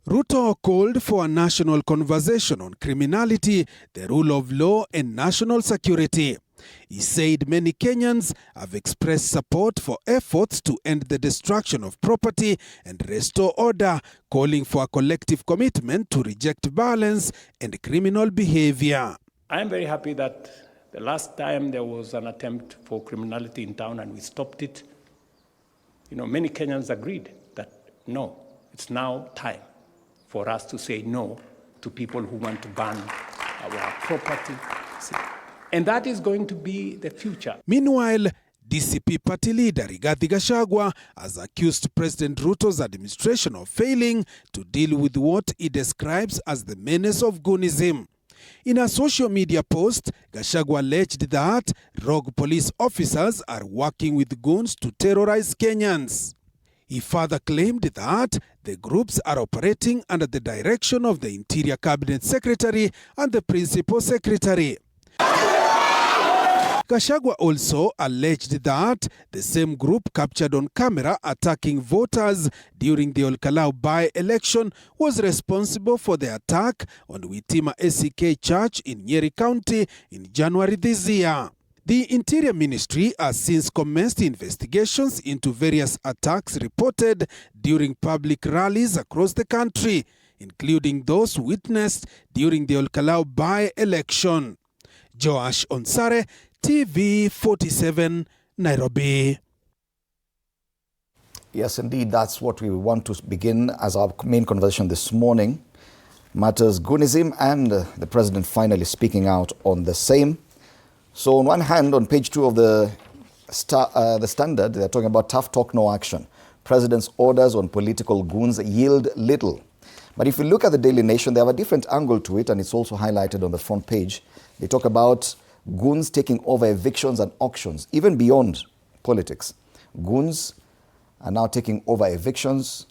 Ruto called for a national conversation on criminality, the rule of law and national security. He said many Kenyans have expressed support for efforts to end the destruction of property and restore order, calling for a collective commitment to reject violence and criminal behavior. I am very happy that the last time there was an attempt for criminality in town and we stopped it, many Kenyans agreed that no, it's now time for us to say no to people who want to ban our property. And that is going to be the future. Meanwhile, DCP party leader Rigathi Gachagua has accused President Ruto's administration of failing to deal with what he describes as the menace of Goonism. In a social media post, Gachagua alleged that rogue police officers are working with goons to terrorize Kenyans. He further claimed that the groups are operating under the direction of the Interior Cabinet Secretary and the Principal Secretary. Gachagua also alleged that the same group captured on camera attacking voters during the Olkalau by-election was responsible for the attack on Witima ACK Church in Nyeri County in January this year. The Interior Ministry has since commenced investigations into various attacks reported during public rallies across the country, including those witnessed during the Olkalau by-election. Joash Onsare, TV47, Nairobi. Yes, indeed, that's what we want to begin as our main conversation this morning. Matters Goonism and the president finally speaking out on the same. So on one hand, on page 2 of the Standard, they're talking about tough talk, no action. President's orders on political goons yield little. But if you look at the Daily Nation, they have a different angle to it, and it's also highlighted on the front page. They talk about goons taking over evictions and auctions, even beyond politics. Goons are now taking over evictions.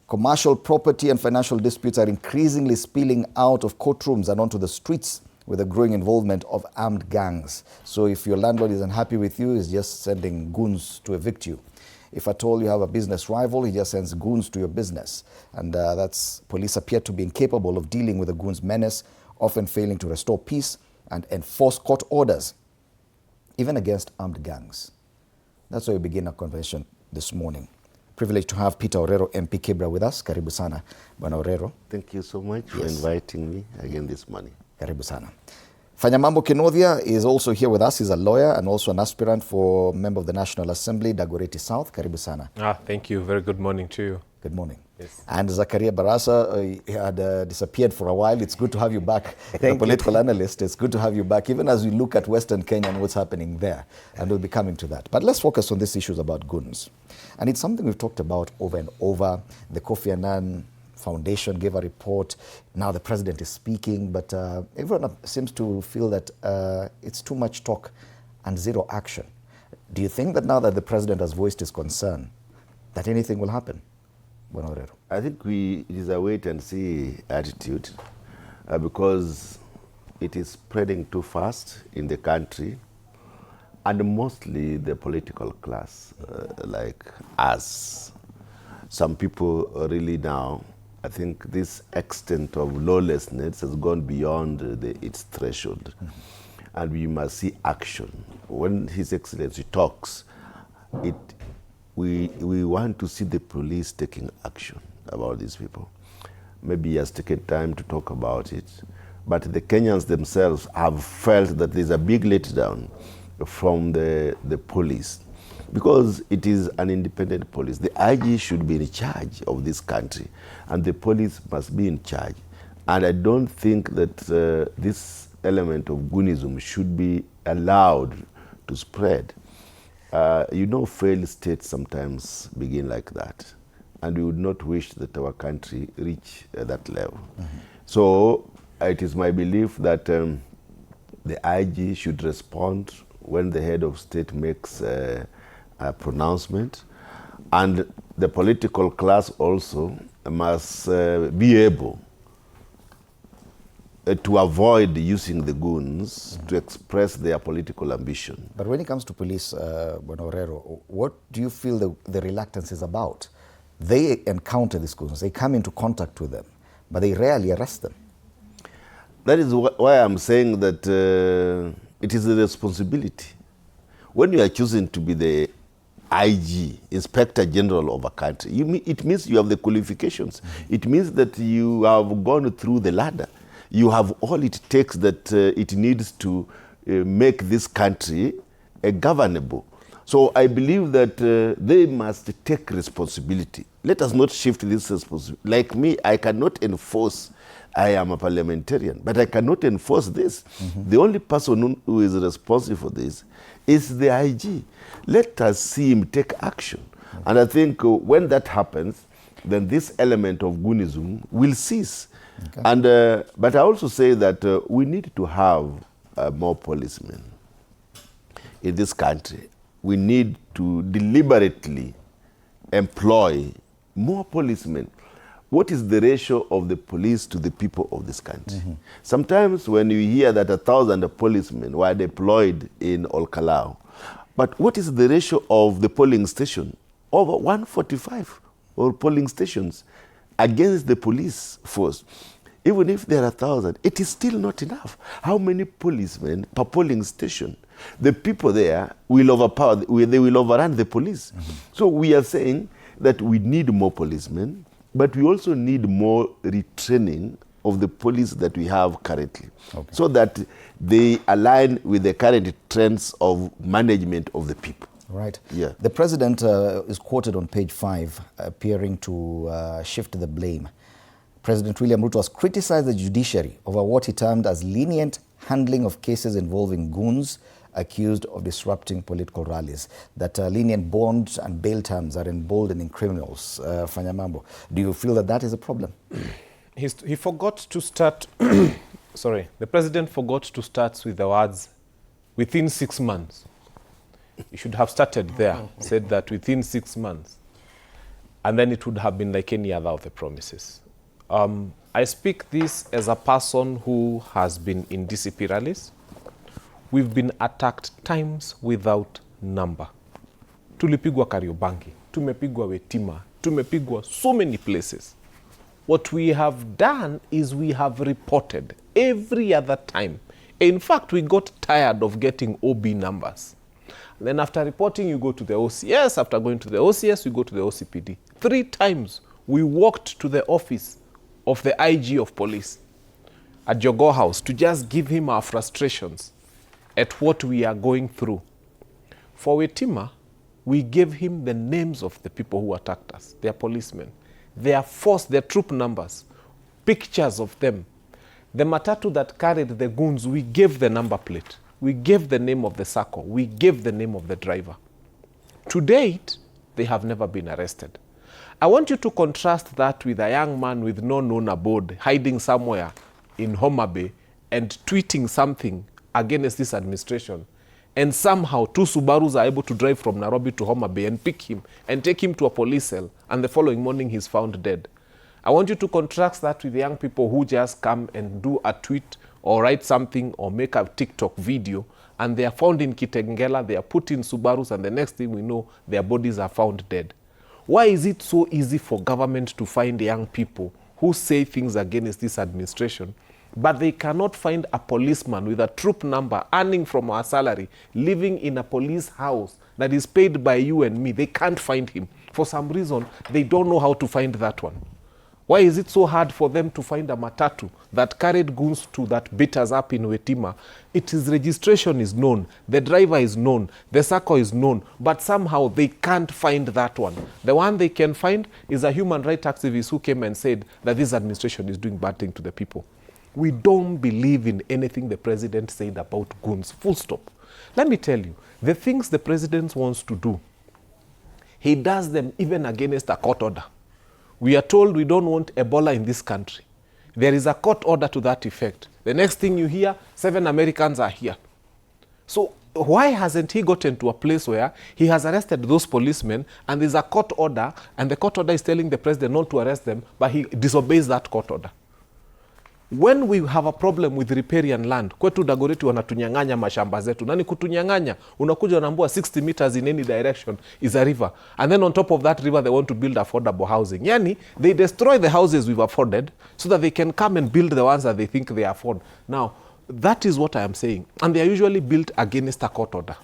Commercial property and financial disputes are increasingly spilling out of courtrooms and onto the streets with the growing involvement of armed gangs. So if your landlord is unhappy with you, he's just sending goons to evict you. If at all you have a business rival, he just sends goons to your business. And police appear to be incapable of dealing with the goons' menace, often failing to restore peace and enforce court orders, even against armed gangs. That's why we begin our conversation this morning. Privileged to have Peter Orero, MP Kibra, with us. Karibu sana, Bwana Orero. Thank you so much for inviting me again this morning. Karibu sana. Fanyamambo Kinodhia is also here with us. He's a lawyer and also an aspirant for member of the National Assembly, Dagoretti South. Karibu sana. Thank you. Very good morning to you. Good morning. Yes. And Zakaria Barasa, he had disappeared for a while. It's good to have you back. A political analyst. It's good to have you back, even as we look at Western Kenya and what's happening there. And we'll be coming to that. But let's focus on these issues about goons. And it's something we've talked about over and over. The Kofi Annan Foundation gave a report. Now the president is speaking, but everyone seems to feel that it's too much talk and zero action. Do you think that now that the president has voiced his concern, that anything will happen? I think it is a wait and see attitude because it is spreading too fast in the country, and mostly the political class, like us. Some people really now, I think this extent of lawlessness has gone beyond its threshold, and we must see action. When His Excellency talks, we want to see the police taking action about these people. Maybe he has taken time to talk about it, but the Kenyans themselves have felt that there's a big letdown from the police because it is an independent police. The IG should be in charge of this country, and the police must be in charge. And I don't think that this element of Goonism should be allowed to spread. Failed states sometimes begin like that, and we would not wish that our country reach that level. So it is my belief that the IG should respond when the head of state makes a pronouncement, and the political class also must be able to avoid using the goons to express their political ambition. But when it comes to police, Orero, what do you feel the reluctance is about? They encounter these goons, they come into contact with them, but they rarely arrest them. That is why I'm saying that it is a responsibility. When you are choosing to be the IG, Inspector General of a country, it means you have the qualifications. It means that you have gone through the ladder. You have all it takes that it needs to make this country governable. So I believe that they must take responsibility. Let us not shift this responsibility. Like me, I cannot enforce, I am a parliamentarian, but I cannot enforce this. The only person who is responsible for this is the IG. Let us see him take action. And I think when that happens, then this element of Goonism will cease. And, but I also say that we need to have more policemen in this country. We need to deliberately employ more policemen. What is the ratio of the police to the people of this country? Sometimes when you hear that 1,000 policemen were deployed in Olkalau, but what is the ratio of the polling station? Over 145 or polling stations against the police force. Even if there are 1,000, it is still not enough. How many policemen per polling station? The people there will overpower, they will overrun the police. So we are saying that we need more policemen, but we also need more retraining of the police that we have currently, so that they align with the current trends of management of the people. Right. Yeah. The president is quoted on page 5, appearing to shift the blame. President William Ruto has criticized the judiciary over what he termed as lenient handling of cases involving goons accused of disrupting political rallies. That lenient bond and bail terms are emboldening criminals. Fanyamambo, do you feel that that is a problem? He forgot to start, sorry, the president forgot to start with the words, within 6 months. He should have started there, said that within 6 months. And then it would have been like any other of the promises. I speak this as a person who has been in DCP rallies. We've been attacked times without number. Tulipigwa Kariobangi, tumepigwa Wetima, tumepigwa so many places. What we have done is we have reported every other time. In fact, we got tired of getting OB numbers. Then after reporting, you go to the OCS. After going to the OCS, you go to the OCPD. 3 times we walked to the office of the IG of police at Jogo House to just give him our frustrations at what we are going through. For Wetima, we gave him the names of the people who attacked us, their policemen, their force, their troop numbers, pictures of them. The matatu that carried the goons, we gave the number plate. We gave the name of the circle. We gave the name of the driver. To date, they have never been arrested. I want you to contrast that with a young man with no known abode hiding somewhere in Homa Bay and tweeting something against this administration. And somehow 2 Subarus are able to drive from Nairobi to Homa Bay and pick him and take him to a police cell, and the following morning he's found dead. I want you to contrast that with the young people who just come and do a tweet or write something or make a TikTok video, and they are found in Kitengela, they are put in Subarus, and the next thing we know, their bodies are found dead. Why is it so easy for government to find young people who say things against this administration, but they cannot find a policeman with a troop number earning from our salary, living in a police house that is paid by you and me? They can't find him. For some reason, they don't know how to find that one. Why is it so hard for them to find a matatu that carried goons to that beat us up in Wetima? Its registration is known, the driver is known, the circle is known, but somehow they can't find that one. The one they can find is a human rights activist who came and said that this administration is doing bad things to the people. We don't believe in anything the president said about goons, full stop. Let me tell you, the things the president wants to do, he does them even against a court order. We are told we don't want Ebola in this country. There is a court order to that effect. The next thing you hear, 7 Americans are here. So why hasn't he gotten to a place where he has arrested those policemen and there's a court order and the court order is telling the president not to arrest them, but he disobeys that court order? When we have a problem with riparian land, kwetu Dagoretti wanatunyang'anya mashamba zetu. Nani kutunyang'anya? Unakuja unaambua 60 meters in any direction is a river. And then on top of that river, they want to build affordable housing. Yani, they destroy the houses we've afforded so that they can come and build the ones that they think they afford. Now, that is what I am saying. And they are usually built against a court order.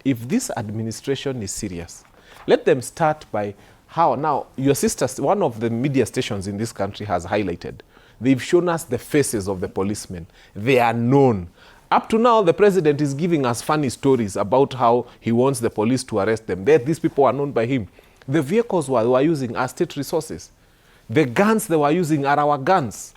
If this administration is serious, let them start by how. Now, your sisters, one of the media stations in this country has highlighted. They've shown us the faces of the policemen. They are known. Up to now, the president is giving us funny stories about how he wants the police to arrest them. These people are known by him. The vehicles they were using are state resources. The guns they were using are our guns.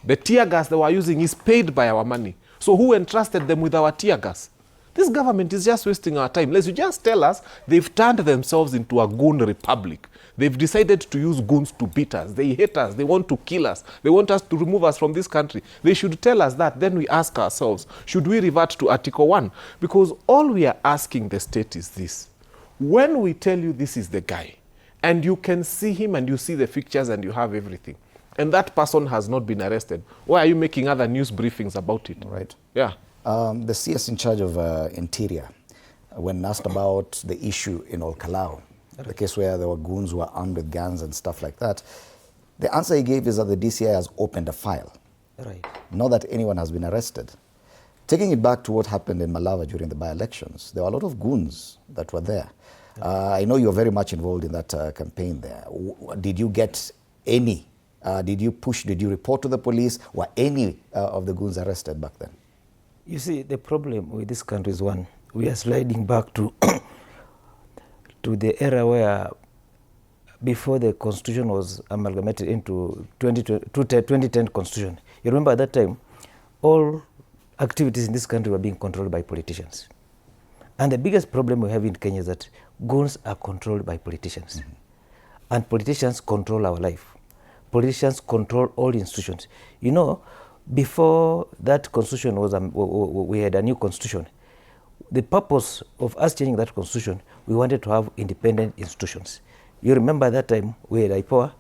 The tear gas they were using is paid by our money. So who entrusted them with our tear gas? This government is just wasting our time. Let's just tell us they've turned themselves into a goon republic. They've decided to use goons to beat us. They hate us. They want to kill us. They want us to remove us from this country. They should tell us that. Then we ask ourselves, should we revert to Article 1? Because all we are asking the state is this. When we tell you this is the guy, and you can see him and you see the pictures and you have everything, and that person has not been arrested, why are you making other news briefings about it? Right. Yeah. The CS in charge of Interior, when asked about the issue in Olkalau, the case where there were goons who were armed with guns and stuff like that, the answer he gave is that the DCI has opened a file. Right. Not that anyone has been arrested. Taking it back to what happened in Malava during the by-elections, there were a lot of goons that were there. I know you're very much involved in that campaign there. Did you get any? Did you report to the police? Were any of the goons arrested back then? You see, the problem with this country is one, we are sliding back to to the era where before the constitution was amalgamated into 2010 constitution. You remember at that time, all activities in this country were being controlled by politicians. And the biggest problem we have in Kenya is that goons are controlled by politicians. Mm-hmm. And politicians control our life. Politicians control all institutions. You know, before that constitution was, we had a new constitution. The purpose of us changing that constitution, we wanted to have independent institutions. You remember that time we had IPOA,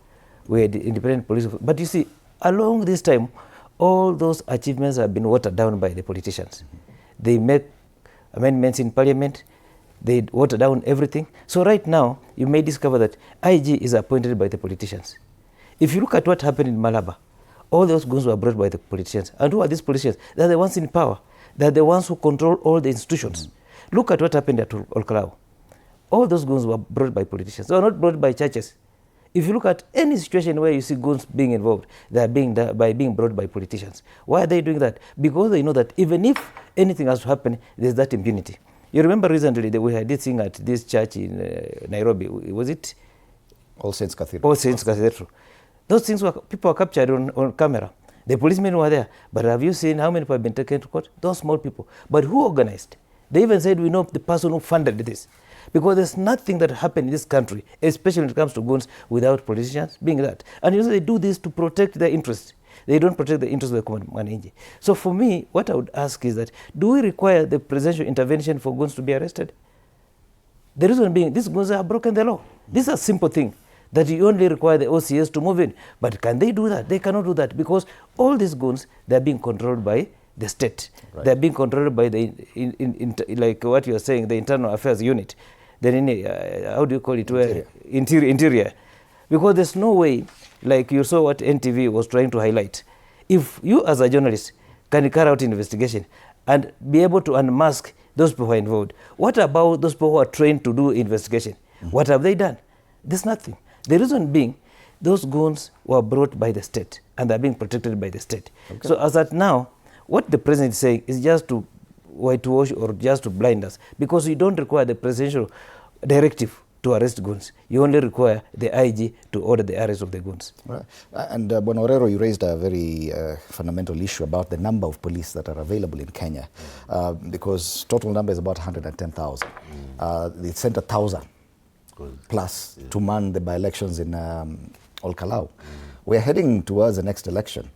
we had independent police. But you see, along this time, all those achievements have been watered down by the politicians. Mm-hmm. They make amendments in parliament, they water down everything. So right now, you may discover that IG is appointed by the politicians. If you look at what happened in Malaba, all those goons were brought by the politicians. And who are these politicians? They're the ones in power. They're the ones who control all the institutions. Mm-hmm. Look at what happened at Olkalau. All those goons were brought by politicians. They were not brought by churches. If you look at any situation where you see goons being involved, they are being brought by politicians. Why are they doing that? Because they know that even if anything has to happen, there's that impunity. You remember recently that we had this thing at this church in Nairobi. Was it? All Saints Cathedral. All Saints Cathedral. Those things people were captured on camera. The policemen were there. But have you seen how many people have been taken to court? Those small people. But who organized? They even said, we know the person who funded this. Because there's nothing that happened in this country, especially when it comes to goons, without politicians being that. And you know, they do this to protect their interests. They don't protect the interests of the common man. So for me, what I would ask is that, do we require the presidential intervention for goons to be arrested? The reason being, these goons have broken the law. This is a simple thing, that you only require the OCS to move in. But can they do that? They cannot do that, because all these goons, they're being controlled by the state. Right. They're being controlled by the, like what you're saying, the internal affairs unit. Then how do you call it? Interior. Because there's no way, like you saw what NTV was trying to highlight. If you as a journalist can carry out investigation and be able to unmask those people who are involved, what about those people who are trained to do investigation? Mm-hmm. What have they done? There's nothing. The reason being, those goons were brought by the state and they're being protected by the state. Okay. So as at now, what the president is saying is just to whitewash or just to blind us, because you don't require the presidential directive to arrest goons. You only require the IG to order the arrest of the goons. Right. And Bonorero, you raised a very fundamental issue about the number of police that are available in Kenya, because total number is about 110,000. They sent 1,000 plus to man the by-elections in Olkalau. We're heading towards the next election.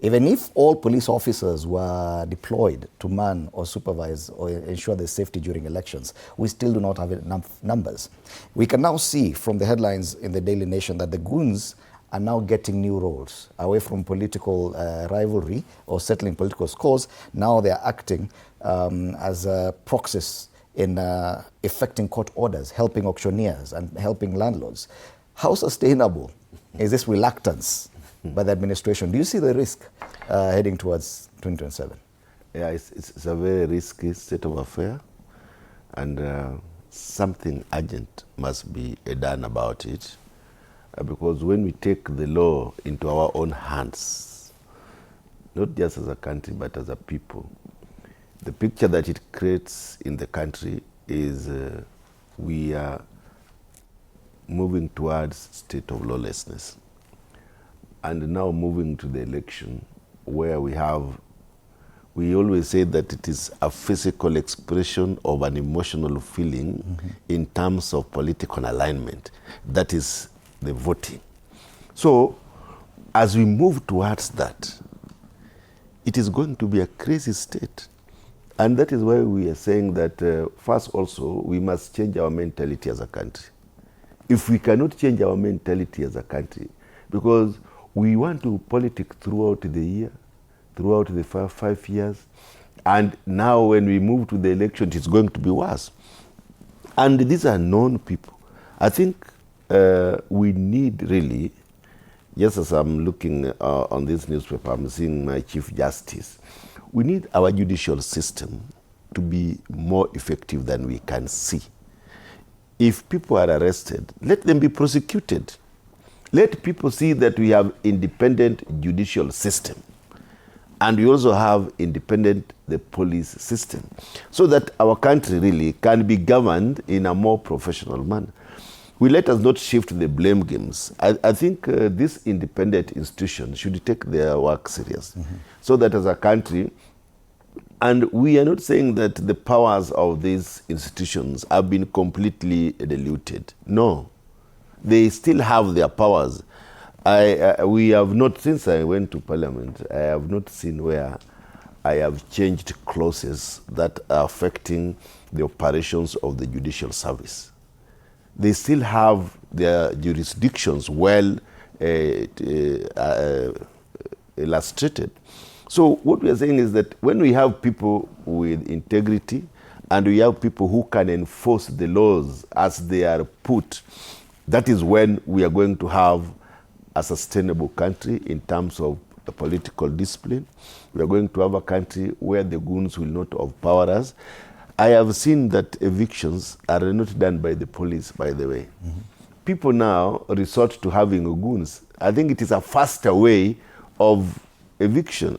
Even if all police officers were deployed to man or supervise or ensure their safety during elections, we still do not have enough numbers. We can now see from the headlines in the Daily Nation that the goons are now getting new roles away from political rivalry or settling political scores. Now they are acting as proxies in effecting court orders, helping auctioneers and helping landlords. How sustainable is this reluctance by the administration? Do you see the risk heading towards 2027? Yeah, it's a very risky state of affair, and something urgent must be done about it, because when we take the law into our own hands, not just as a country but as a people, The picture that it creates in the country is we are moving towards state of lawlessness, and now moving to the election where we always say that it is a physical expression of an emotional feeling in terms of political alignment. That is the voting. So as we move towards that, it is going to be a crazy state. And that is why we are saying that first also, we must change our mentality as a country. If we cannot change our mentality as a country, because we want to politic throughout the year, throughout the 5 years, and now when we move to the election, it's going to be worse. And these are known people. I think we need really, just as I'm looking on this newspaper, I'm seeing my Chief Justice, we need our judicial system to be more effective than we can see. If people are arrested, let them be prosecuted. Let people see that we have independent judicial system. And we also have independent the police system, so that our country really can be governed in a more professional manner. Let us not shift the blame games. I think these independent institutions should take their work serious, so that as a country, and we are not saying that the powers of these institutions have been completely diluted. No, they still have their powers. We have not, since I went to Parliament, I have not seen where I have changed clauses that are affecting the operations of the judicial service. They still have their jurisdictions well illustrated. So what we are saying is that when we have people with integrity and we have people who can enforce the laws as they are put, that is when we are going to have a sustainable country in terms of the political discipline. We are going to have a country where the goons will not overpower us. I have seen that evictions are not done by the police, by the way. People now resort to having goons. I think it is a faster way of eviction.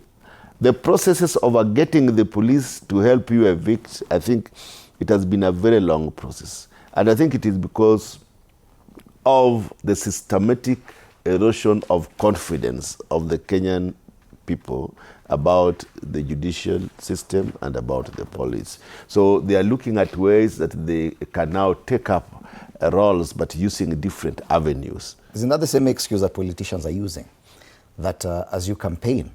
The processes of getting the police to help you evict, I think it has been a very long process. And I think it is because of the systematic erosion of confidence of the Kenyan people about the judicial system and about the police. So they are looking at ways that they can now take up roles, but using different avenues. Isn't that the same excuse that politicians are using? That as you campaign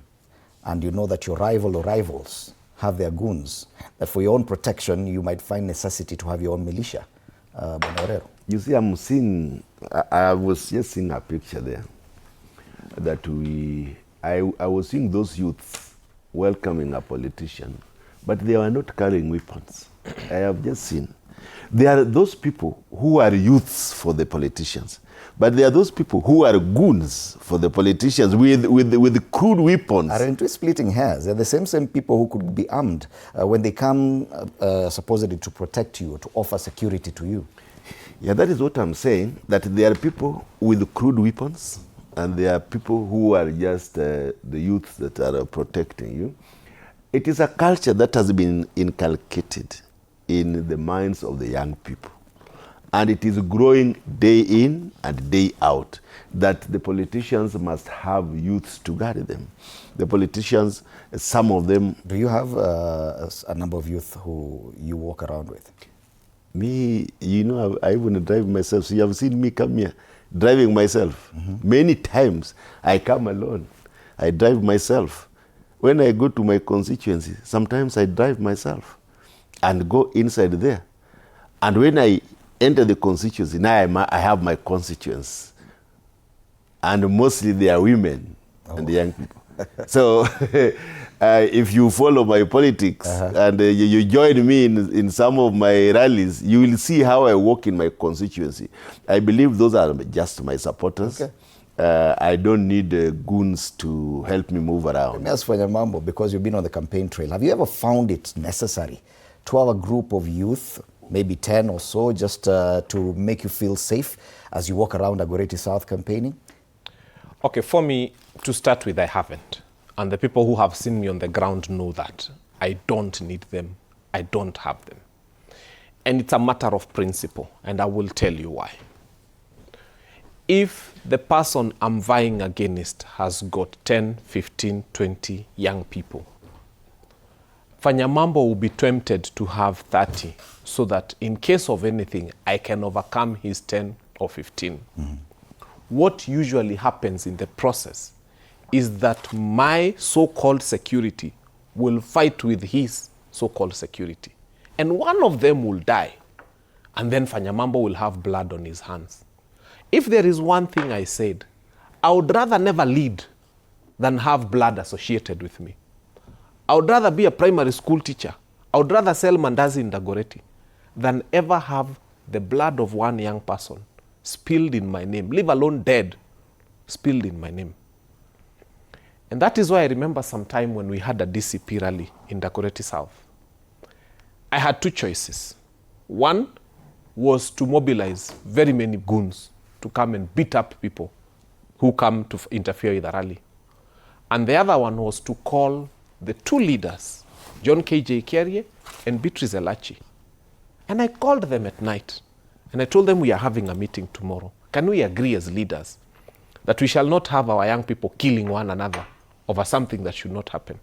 and you know that your rival or rivals have their goons, that for your own protection, you might find necessity to have your own militia. You see, I was just seeing a picture there that I was seeing those youths welcoming a politician, but they were not carrying weapons. I have just seen. There are those people who are youths for the politicians, but there are those people who are goons for the politicians with crude weapons. Aren't we splitting hairs? They're the same people who could be armed when they come supposedly to protect you, to offer security to you. Yeah, that is what I'm saying, that there are people with crude weapons and there are people who are just the youths that are protecting you. It is a culture that has been inculcated in the minds of the young people. And it is growing day in and day out that the politicians must have youths to guard them. The politicians, some of them... Do you have a number of youth who you walk around with? Me, you know, I even drive myself. So you have seen me come here driving myself. Many times I come alone. I drive myself. When I go to my constituency, sometimes I drive myself and go inside there. And when I enter the constituency, now I have my constituents. And mostly they are women and the young people. So if you follow my politics and you join me in some of my rallies, you will see how I walk in my constituency. I believe those are just my supporters. Okay. I don't need goons to help me move around. Let me ask for Nyamambo, because you've been on the campaign trail. Have you ever found it necessary to have a group of youth, maybe 10 or so, just to make you feel safe as you walk around Agoreti South campaigning? Okay, for me, to start with, I haven't. And the people who have seen me on the ground know that. I don't need them. I don't have them. And it's a matter of principle, and I will tell you why. If the person I'm vying against has got 10, 15, 20 young people, Fanyamambo will be tempted to have 30 so that in case of anything, I can overcome his 10 or 15. What usually happens in the process is that my so-called security will fight with his so-called security. And one of them will die. And then Fanyamambo will have blood on his hands. If there is one thing I said, I would rather never lead than have blood associated with me. I would rather be a primary school teacher. I would rather sell mandazi in Dagoretti than ever have the blood of one young person spilled in my name, leave alone dead, spilled in my name. And that is why I remember some time when we had a DCP rally in Dagoretti South. I had two choices. One was to mobilize very many goons to come and beat up people who come to interfere with the rally. And the other one was to call the two leaders, John K.J. Kerie and Beatrice Elachi. And I called them at night and I told them we are having a meeting tomorrow. Can we agree as leaders that we shall not have our young people killing one another over something that should not happen?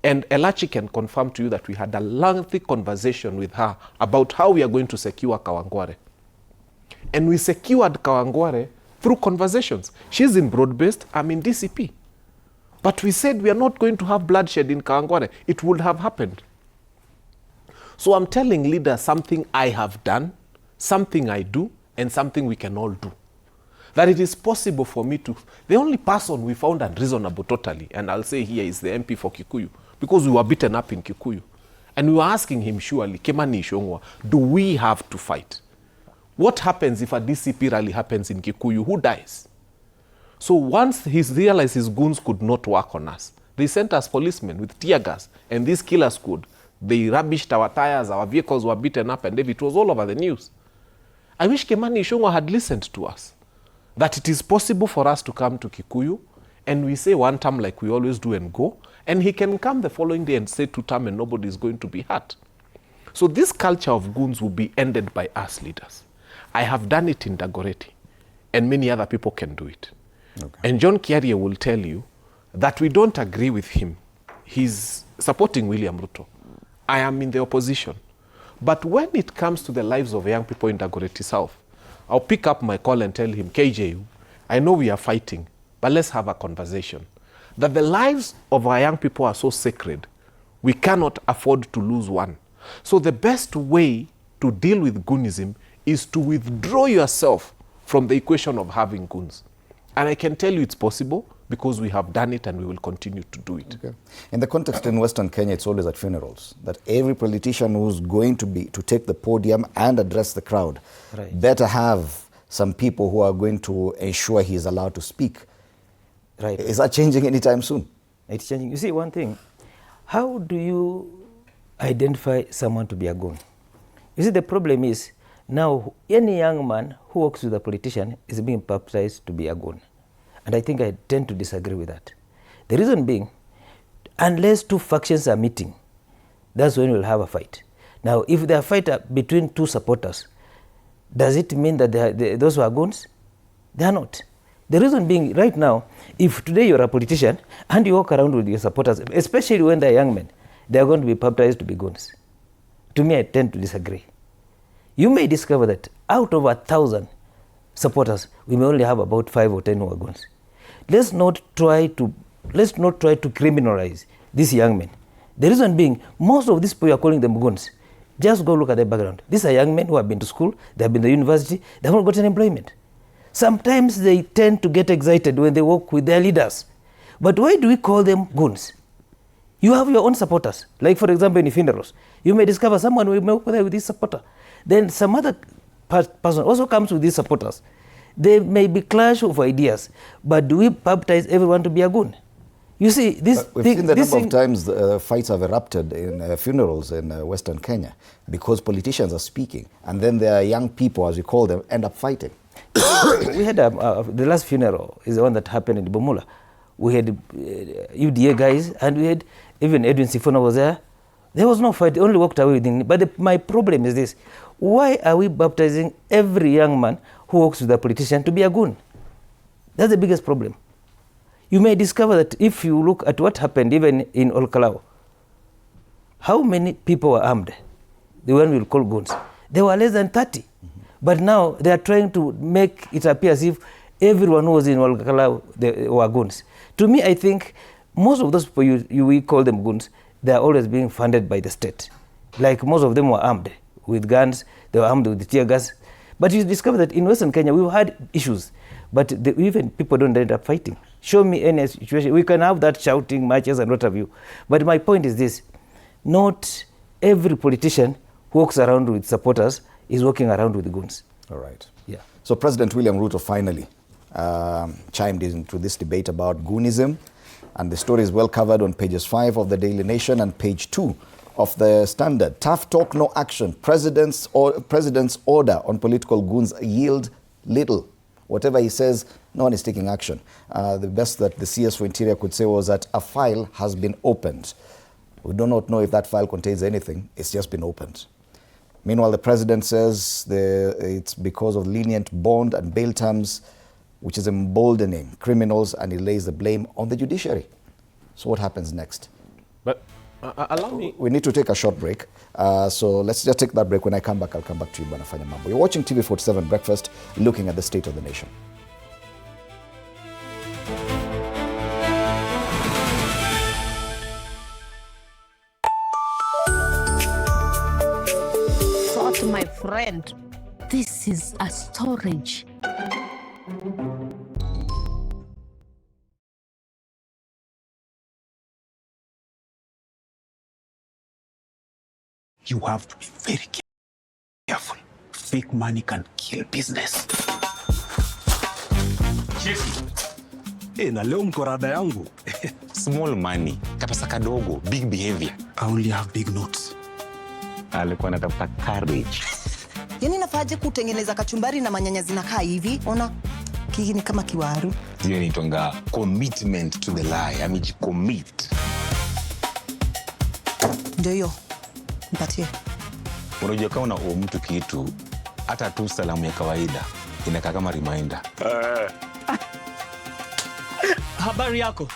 And Elachi can confirm to you that we had a lengthy conversation with her about how we are going to secure Kawangware. And we secured Kawangware through conversations. She's in broad-based, I'm in DCP. But we said we are not going to have bloodshed in Kawangware. It would have happened. So I'm telling leaders something I have done, something I do, and something we can all do. That it is possible for me to... The only person we found unreasonable totally, and I'll say here, is the MP for Kikuyu, because we were beaten up in Kikuyu. And we were asking him, surely, Kimani Ichung'wah, do we have to fight? What happens if a DCP rally happens in Kikuyu? Who dies? So once he realized his goons could not work on us, they sent us policemen with tear gas, and these killers could. They rubbished our tires, our vehicles were beaten up, and it was all over the news. I wish Kimani Ichung'wah had listened to us, that it is possible for us to come to Kikuyu, and we say one term like we always do and go, and he can come the following day and say two term and nobody is going to be hurt. So this culture of goons will be ended by us leaders. I have done it in Dagoretti, and many other people can do it. Okay. And John Kerie will tell you that we don't agree with him. He's supporting William Ruto. I am in the opposition. But when it comes to the lives of young people in Dagoretti South, I'll pick up my call and tell him, KJ, I know we are fighting, but let's have a conversation. That the lives of our young people are so sacred, we cannot afford to lose one. So the best way to deal with goonism is to withdraw yourself from the equation of having goons. And I can tell you it's possible because we have done it and we will continue to do it. Okay. In the context in Western Kenya, it's always at funerals, that every politician who's going to take the podium and address the crowd better have some people who are going to ensure he is allowed to speak. Right. Is that changing anytime soon? It's changing. You see, one thing, how do you identify someone to be a goon? You see, the problem is, now any young man who works with a politician is being baptized to be a goon. And I think I tend to disagree with that. The reason being, unless two factions are meeting, that's when we'll have a fight. Now, if there are fight between two supporters, does it mean that those who are goons? They are not. The reason being, right now, if today you're a politician and you walk around with your supporters, especially when they're young men, they're going to be baptized to be goons. To me, I tend to disagree. You may discover that out of 1,000 supporters, we may only have about 5 or 10 who are goons. Let's not try to criminalize these young men. The reason being, most of these people you are calling them goons. Just go look at their background. These are young men who have been to school, they have been to university, they haven't gotten employment. Sometimes they tend to get excited when they work with their leaders. But why do we call them goons? You have your own supporters. Like, for example, in funerals, you may discover someone will work with this supporter. Then some other person also comes with these supporters. There may be clash of ideas, but do we baptize everyone to be a goon? You see, we've seen the number of times fights have erupted in funerals in Western Kenya because politicians are speaking, and then their young people, as we call them, end up fighting. We had the last funeral is the one that happened in Bumula, we had UDA guys, and we had even Edwin Sifuna was there. There was no fight, only walked away within. But my problem is this: why are we baptizing every young man who works with a politician to be a goon? That's the biggest problem. You may discover that if you look at what happened even in Olkalau, how many people were armed? The one we'll call goons. There were less than 30. But now they are trying to make it appear as if everyone who was in Olkalau were goons. To me, I think most of those people we call them goons, they are always being funded by the state. Like most of them were armed with guns, they were armed with tear gas. But you discover that in Western Kenya, we've had issues, but even people don't end up fighting. Show me any situation. We can have that shouting matches and what have you. But my point is this: not every politician who walks around with supporters is walking around with goons. All right. Yeah. So President William Ruto finally chimed into this debate about goonism, and the story is well covered on pages 5 of the Daily Nation and page 2 of the Standard. Tough talk, no action. President's order on political goons yield little. Whatever he says, no one is taking action. The best that the CS for Interior could say was that a file has been opened. We do not know if that file contains anything. It's just been opened. Meanwhile, the president says it's because of lenient bond and bail terms, which is emboldening criminals, and he lays the blame on the judiciary. So what happens next? But allow me... We need to take a short break. So let's just take that break. When I come back, I'll come back to you, Bwana Fanya Mambo. You're watching TV47 Breakfast, looking at the state of the nation. Thought, my friend, this is a storage. You have to be very careful. Fake money can kill business. Yes. Na leo mkorada yangu. Small money, kapesa kadogo, big behavior. I only have big notes. Alikuwa anatafuta courage. Yani nafaje kutengeneza kachumbari na manyanya zinakaa hivi? Ona, hii ni kama kiwaru. Hiyo inaitwa commitment to the lie. Amejicommit. Ndio hiyo. Mpatie. Unajua kama una mtu kitu, hata tu salamu ya kawaida inakaa kama reminder. Habari yako?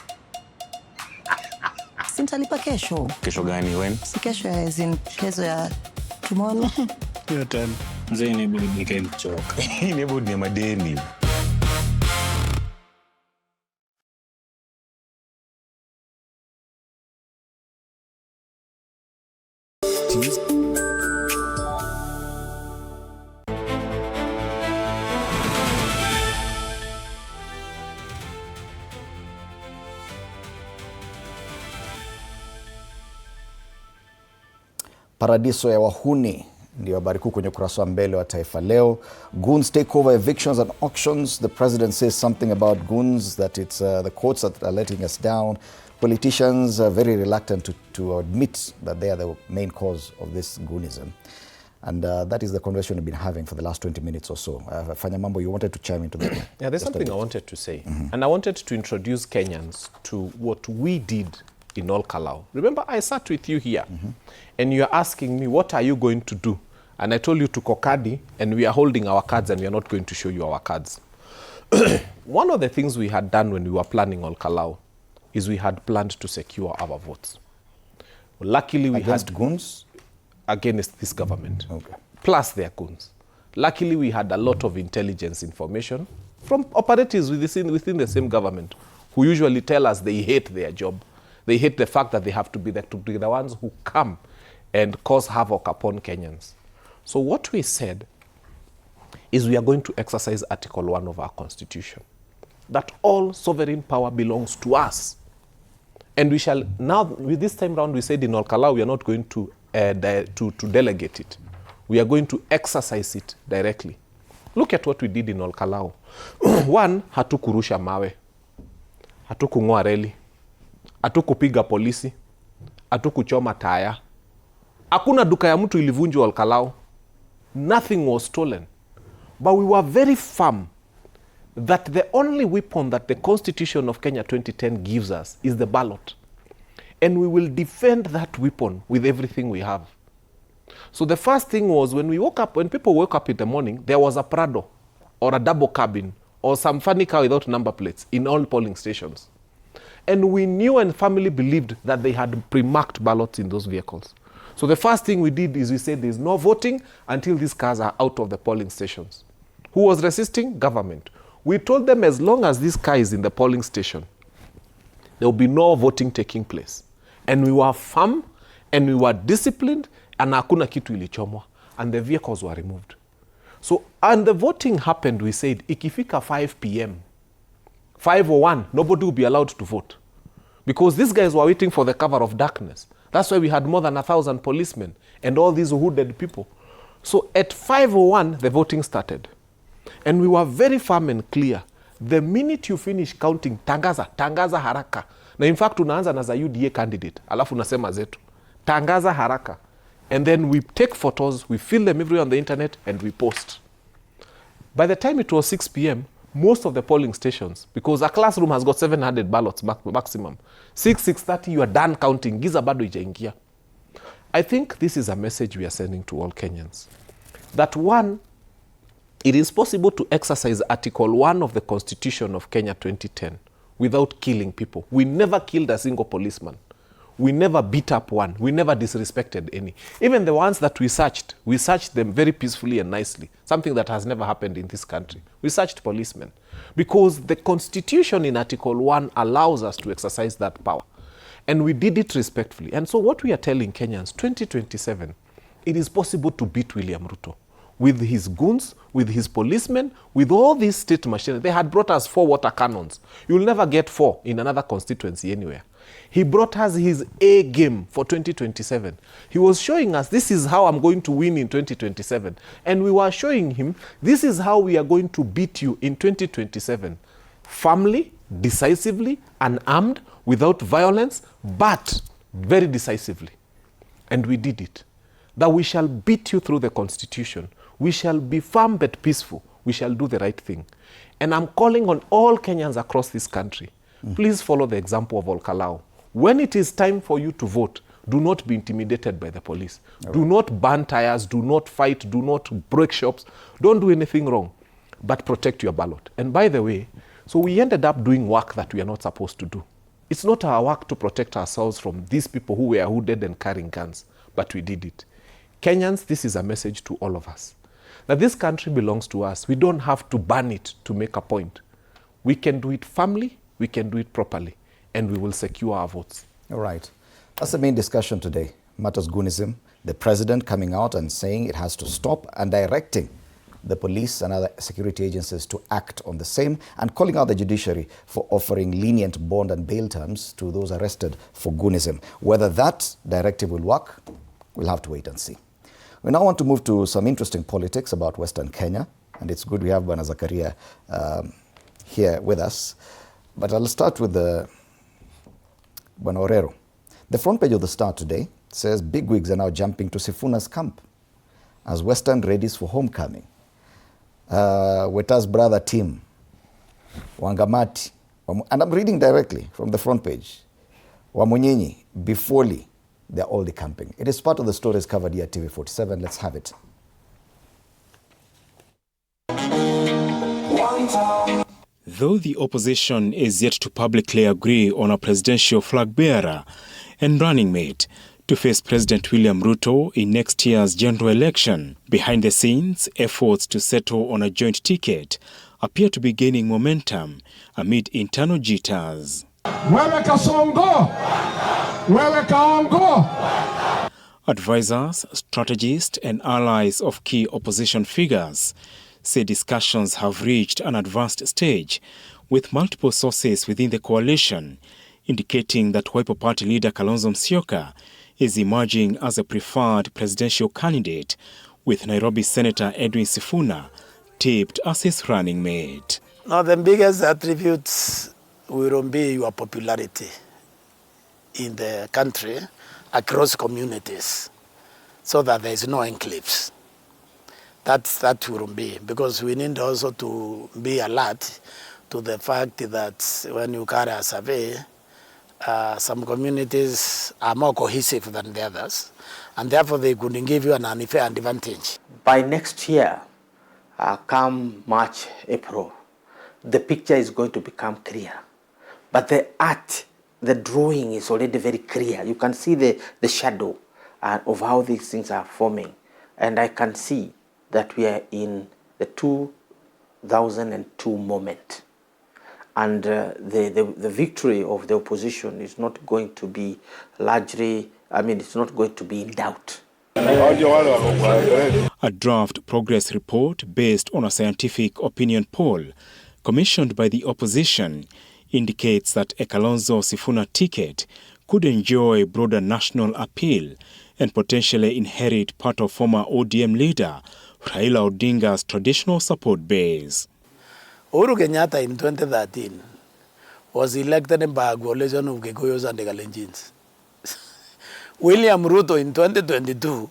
Sintalipa kesho. Kesho gani when? Si kesho ya kesho ya tomorrow. Hiyo time. Mzee ni budi nikamchoka. Ni budi ni madeni. Paradiso ya wahuni ndio habari kuu kwenye ukurasa wa mbele wa Taifa Leo. Goons take over evictions and auctions. The president says something about goons, that it's the courts that are letting us down. Politicians are very reluctant to admit that they are the main cause of this goonism. And that is the conversation we've been having for the last 20 minutes or so. Fanya Mambo, you wanted to chime into that. Yeah, there's something I wanted to say. And I wanted to introduce Kenyans to what we did in Olkalau. Remember, I sat with you here, and you're asking me, what are you going to do? And I told you to Kokadi, and we are holding our cards, and we are not going to show you our cards. One of the things we had done when we were planning Olkalau is we had planned to secure our votes. Well, luckily, we Against goons? Against this government. Okay. Plus their goons. Luckily, we had a lot of intelligence information from operatives within the same government who usually tell us they hate their job. They hate the fact that they have to be the ones who come and cause havoc upon Kenyans. So what we said is we are going to exercise Article 1 of our Constitution, that all sovereign power belongs to us. And we shall, now with this time round, we said in Olkalau, we are not going to delegate it. We are going to exercise it directly. Look at what we did in Olkalau. One, hatukurusha mawe, hatukung'oa reli, hatukupiga polisi, hatukuchoma taya. Hakuna duka ya mtu ilivunjwa Olkalau. Nothing was stolen. But we were very firm that the only weapon that the Constitution of Kenya 2010 gives us is the ballot. And we will defend that weapon with everything we have. So the first thing was when people woke up in the morning, there was a Prado or a double cabin or some funny car without number plates in all polling stations. And we knew and firmly believed that they had pre-marked ballots in those vehicles. So the first thing we did is we said there's no voting until these cars are out of the polling stations. Who was resisting? Government. We told them as long as this car is in the polling station, there will be no voting taking place. And we were firm and we were disciplined and hakuna kitu ilichomwa and the vehicles were removed. So, and the voting happened, we said, ikifika 5 p.m., 5:01, nobody will be allowed to vote. Because these guys were waiting for the cover of darkness. That's why we had more than 1,000 policemen and all these hooded people. So at 5:01, the voting started. And we were very firm and clear. The minute you finish counting, tangaza haraka. Na in fact, unaanza na za UDA candidate. Alafu unasema zetu. Tangaza haraka. And then we take photos, we fill them everywhere on the internet, and we post. By the time it was 6 p.m., most of the polling stations, because a classroom has got 700 ballots maximum, 6:30, you are done counting. Giza bado ijaingia. I think this is a message we are sending to all Kenyans. That one, it is possible to exercise Article 1 of the Constitution of Kenya 2010 without killing people. We never killed a single policeman. We never beat up one. We never disrespected any. Even the ones that we searched them very peacefully and nicely, something that has never happened in this country. We searched policemen because the Constitution in Article 1 allows us to exercise that power. And we did it respectfully. And so what we are telling Kenyans, 2027, it is possible to beat William Ruto. With his goons, with his policemen, with all these state machinery. They had brought us 4 water cannons. You will never get 4 in another constituency anywhere. He brought us his A game for 2027. He was showing us, this is how I'm going to win in 2027. And we were showing him, this is how we are going to beat you in 2027. Firmly, decisively, unarmed, without violence, but very decisively. And we did it. That we shall beat you through the Constitution. We shall be firm but peaceful. We shall do the right thing. And I'm calling on all Kenyans across this country. Please follow the example of Olkalao. When it is time for you to vote, do not be intimidated by the police. Do not burn tires, do not fight, do not break shops. Don't do anything wrong, but protect your ballot. And by the way, so we ended up doing work that we are not supposed to do. It's not our work to protect ourselves from these people who were hooded and carrying guns, but we did it. Kenyans, this is a message to all of us. That this country belongs to us. We don't have to burn it to make a point. We can do it firmly, we can do it properly, and we will secure our votes. All right. That's the main discussion today. Matters Goonism, the president coming out and saying it has to stop and directing the police and other security agencies to act on the same, and calling out the judiciary for offering lenient bond and bail terms to those arrested for Goonism. Whether that directive will work, we'll have to wait and see. We now want to move to some interesting politics about Western Kenya, and it's good we have Bwana Zakaria here with us. But I'll start with Bwana Orero. The front page of the Star today says bigwigs are now jumping to Sifuna's camp as Western readies for homecoming. Weta's brother Tim, Wangamati, and I'm reading directly from the front page, Wamunyinyi, Bifoli, they're all decamping. It is part of the stories covered here at TV47. Let's have it. Though the opposition is yet to publicly agree on a presidential flag bearer and running mate to face President William Ruto in next year's general election, behind the scenes, efforts to settle on a joint ticket appear to be gaining momentum amid internal jitters. Wewe kasongo! Wewe kaongo! Advisors, strategists, and allies of key opposition figures say discussions have reached an advanced stage, with multiple sources within the coalition indicating that Wiper Party leader Kalonzo Musyoka is emerging as a preferred presidential candidate, with Nairobi Senator Edwin Sifuna tipped as his running mate. Now, the biggest attributes will be your popularity in the country across communities, so that there is no enclaves. That will be, because we need also to be alert to the fact that when you carry a survey, some communities are more cohesive than the others, and therefore they could give you an unfair advantage. By next year, come March, April, the picture is going to become clear. But the art, the drawing is already very clear. You can see the shadow of how these things are forming. And I can see that we are in the 2002 moment. And the victory of the opposition is not going to be largely, it's not going to be in doubt. A draft progress report based on a scientific opinion poll commissioned by the opposition indicates that a Kalonzo Sifuna ticket could enjoy broader national appeal and potentially inherit part of former ODM leader Raila Odinga's traditional support base. Uhuru Kenyatta in 2013 was elected by a coalition of Gikuyus and the Kalenjins. William Ruto in 2022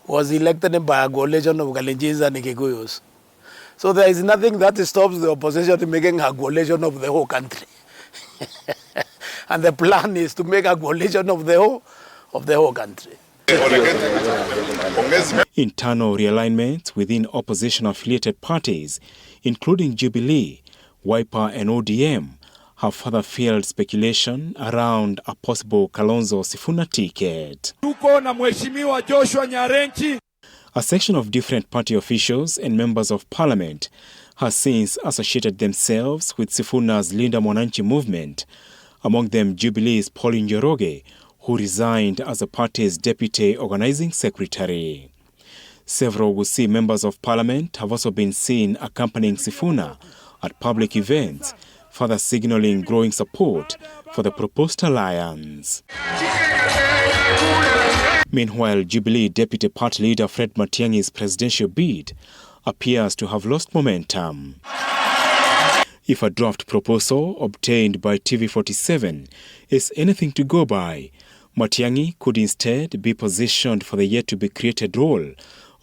was elected by a coalition of Kalenjins and Kikuyus. So there is nothing that stops the opposition from making a coalition of the whole country. And the plan is to make a coalition of the whole country. Internal realignments within opposition-affiliated parties, including Jubilee, Wiper and ODM, have further fueled speculation around a possible Kalonzo Sifuna ticket. A section of different party officials and members of parliament has since associated themselves with Sifuna's Linda Mwananchi movement, among them Jubilee's Pauline Njoroge, who resigned as the party's deputy organizing secretary. Several Gusii members of parliament have also been seen accompanying Sifuna at public events, further signaling growing support for the proposed alliance. Meanwhile, Jubilee Deputy Party Leader Fred Matiang'i's presidential bid appears to have lost momentum. If a draft proposal obtained by TV47 is anything to go by, Matiang'i could instead be positioned for the yet-to-be-created role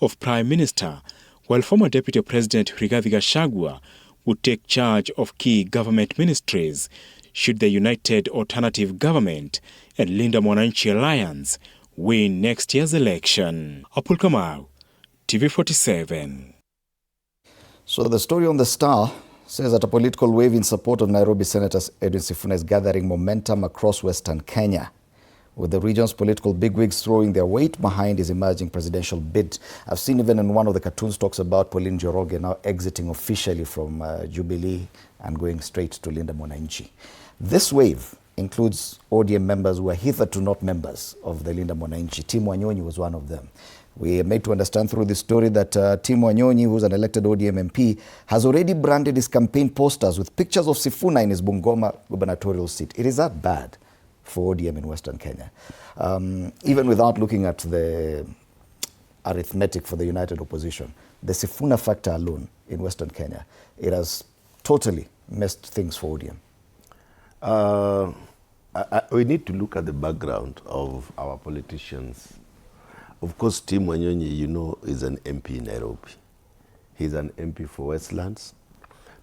of Prime Minister, while former Deputy President Rigathi Gachagua would take charge of key government ministries should the United Alternative Government and Linda Mwananchi Alliance win next year's election. Apul Kamau, TV47. So the story on the Star says that a political wave in support of Nairobi Senator Edwin Sifuna is gathering momentum across Western Kenya, with the region's political bigwigs throwing their weight behind his emerging presidential bid. I've seen even in one of the cartoons talks about Pauline Njoroge now exiting officially from Jubilee and going straight to Linda Mwananchi. This wave includes ODM members who are hitherto not members of the Linda Mwananchi. Tim Wanyonyi was one of them. We are made to understand through this story that Tim Wanyonyi, who's an elected ODM MP, has already branded his campaign posters with pictures of Sifuna in his Bungoma gubernatorial seat. It is that bad for ODM in Western Kenya. Even without looking at the arithmetic for the united opposition, the Sifuna factor alone in Western Kenya, it has totally messed things for ODM. We need to look at the background of our politicians. Of course, Tim Wanyonyi, you know, is an MP in Nairobi. He's an MP for Westlands.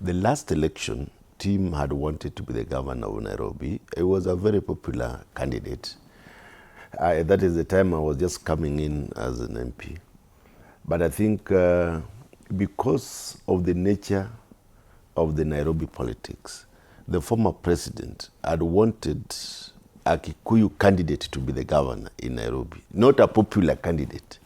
The last election, Tim had wanted to be the governor of Nairobi. He was a very popular candidate. That is the time I was just coming in as an MP. But I think because of the nature of the Nairobi politics, the former president had wanted a Kikuyu candidate to be the governor in Nairobi, not a popular candidate.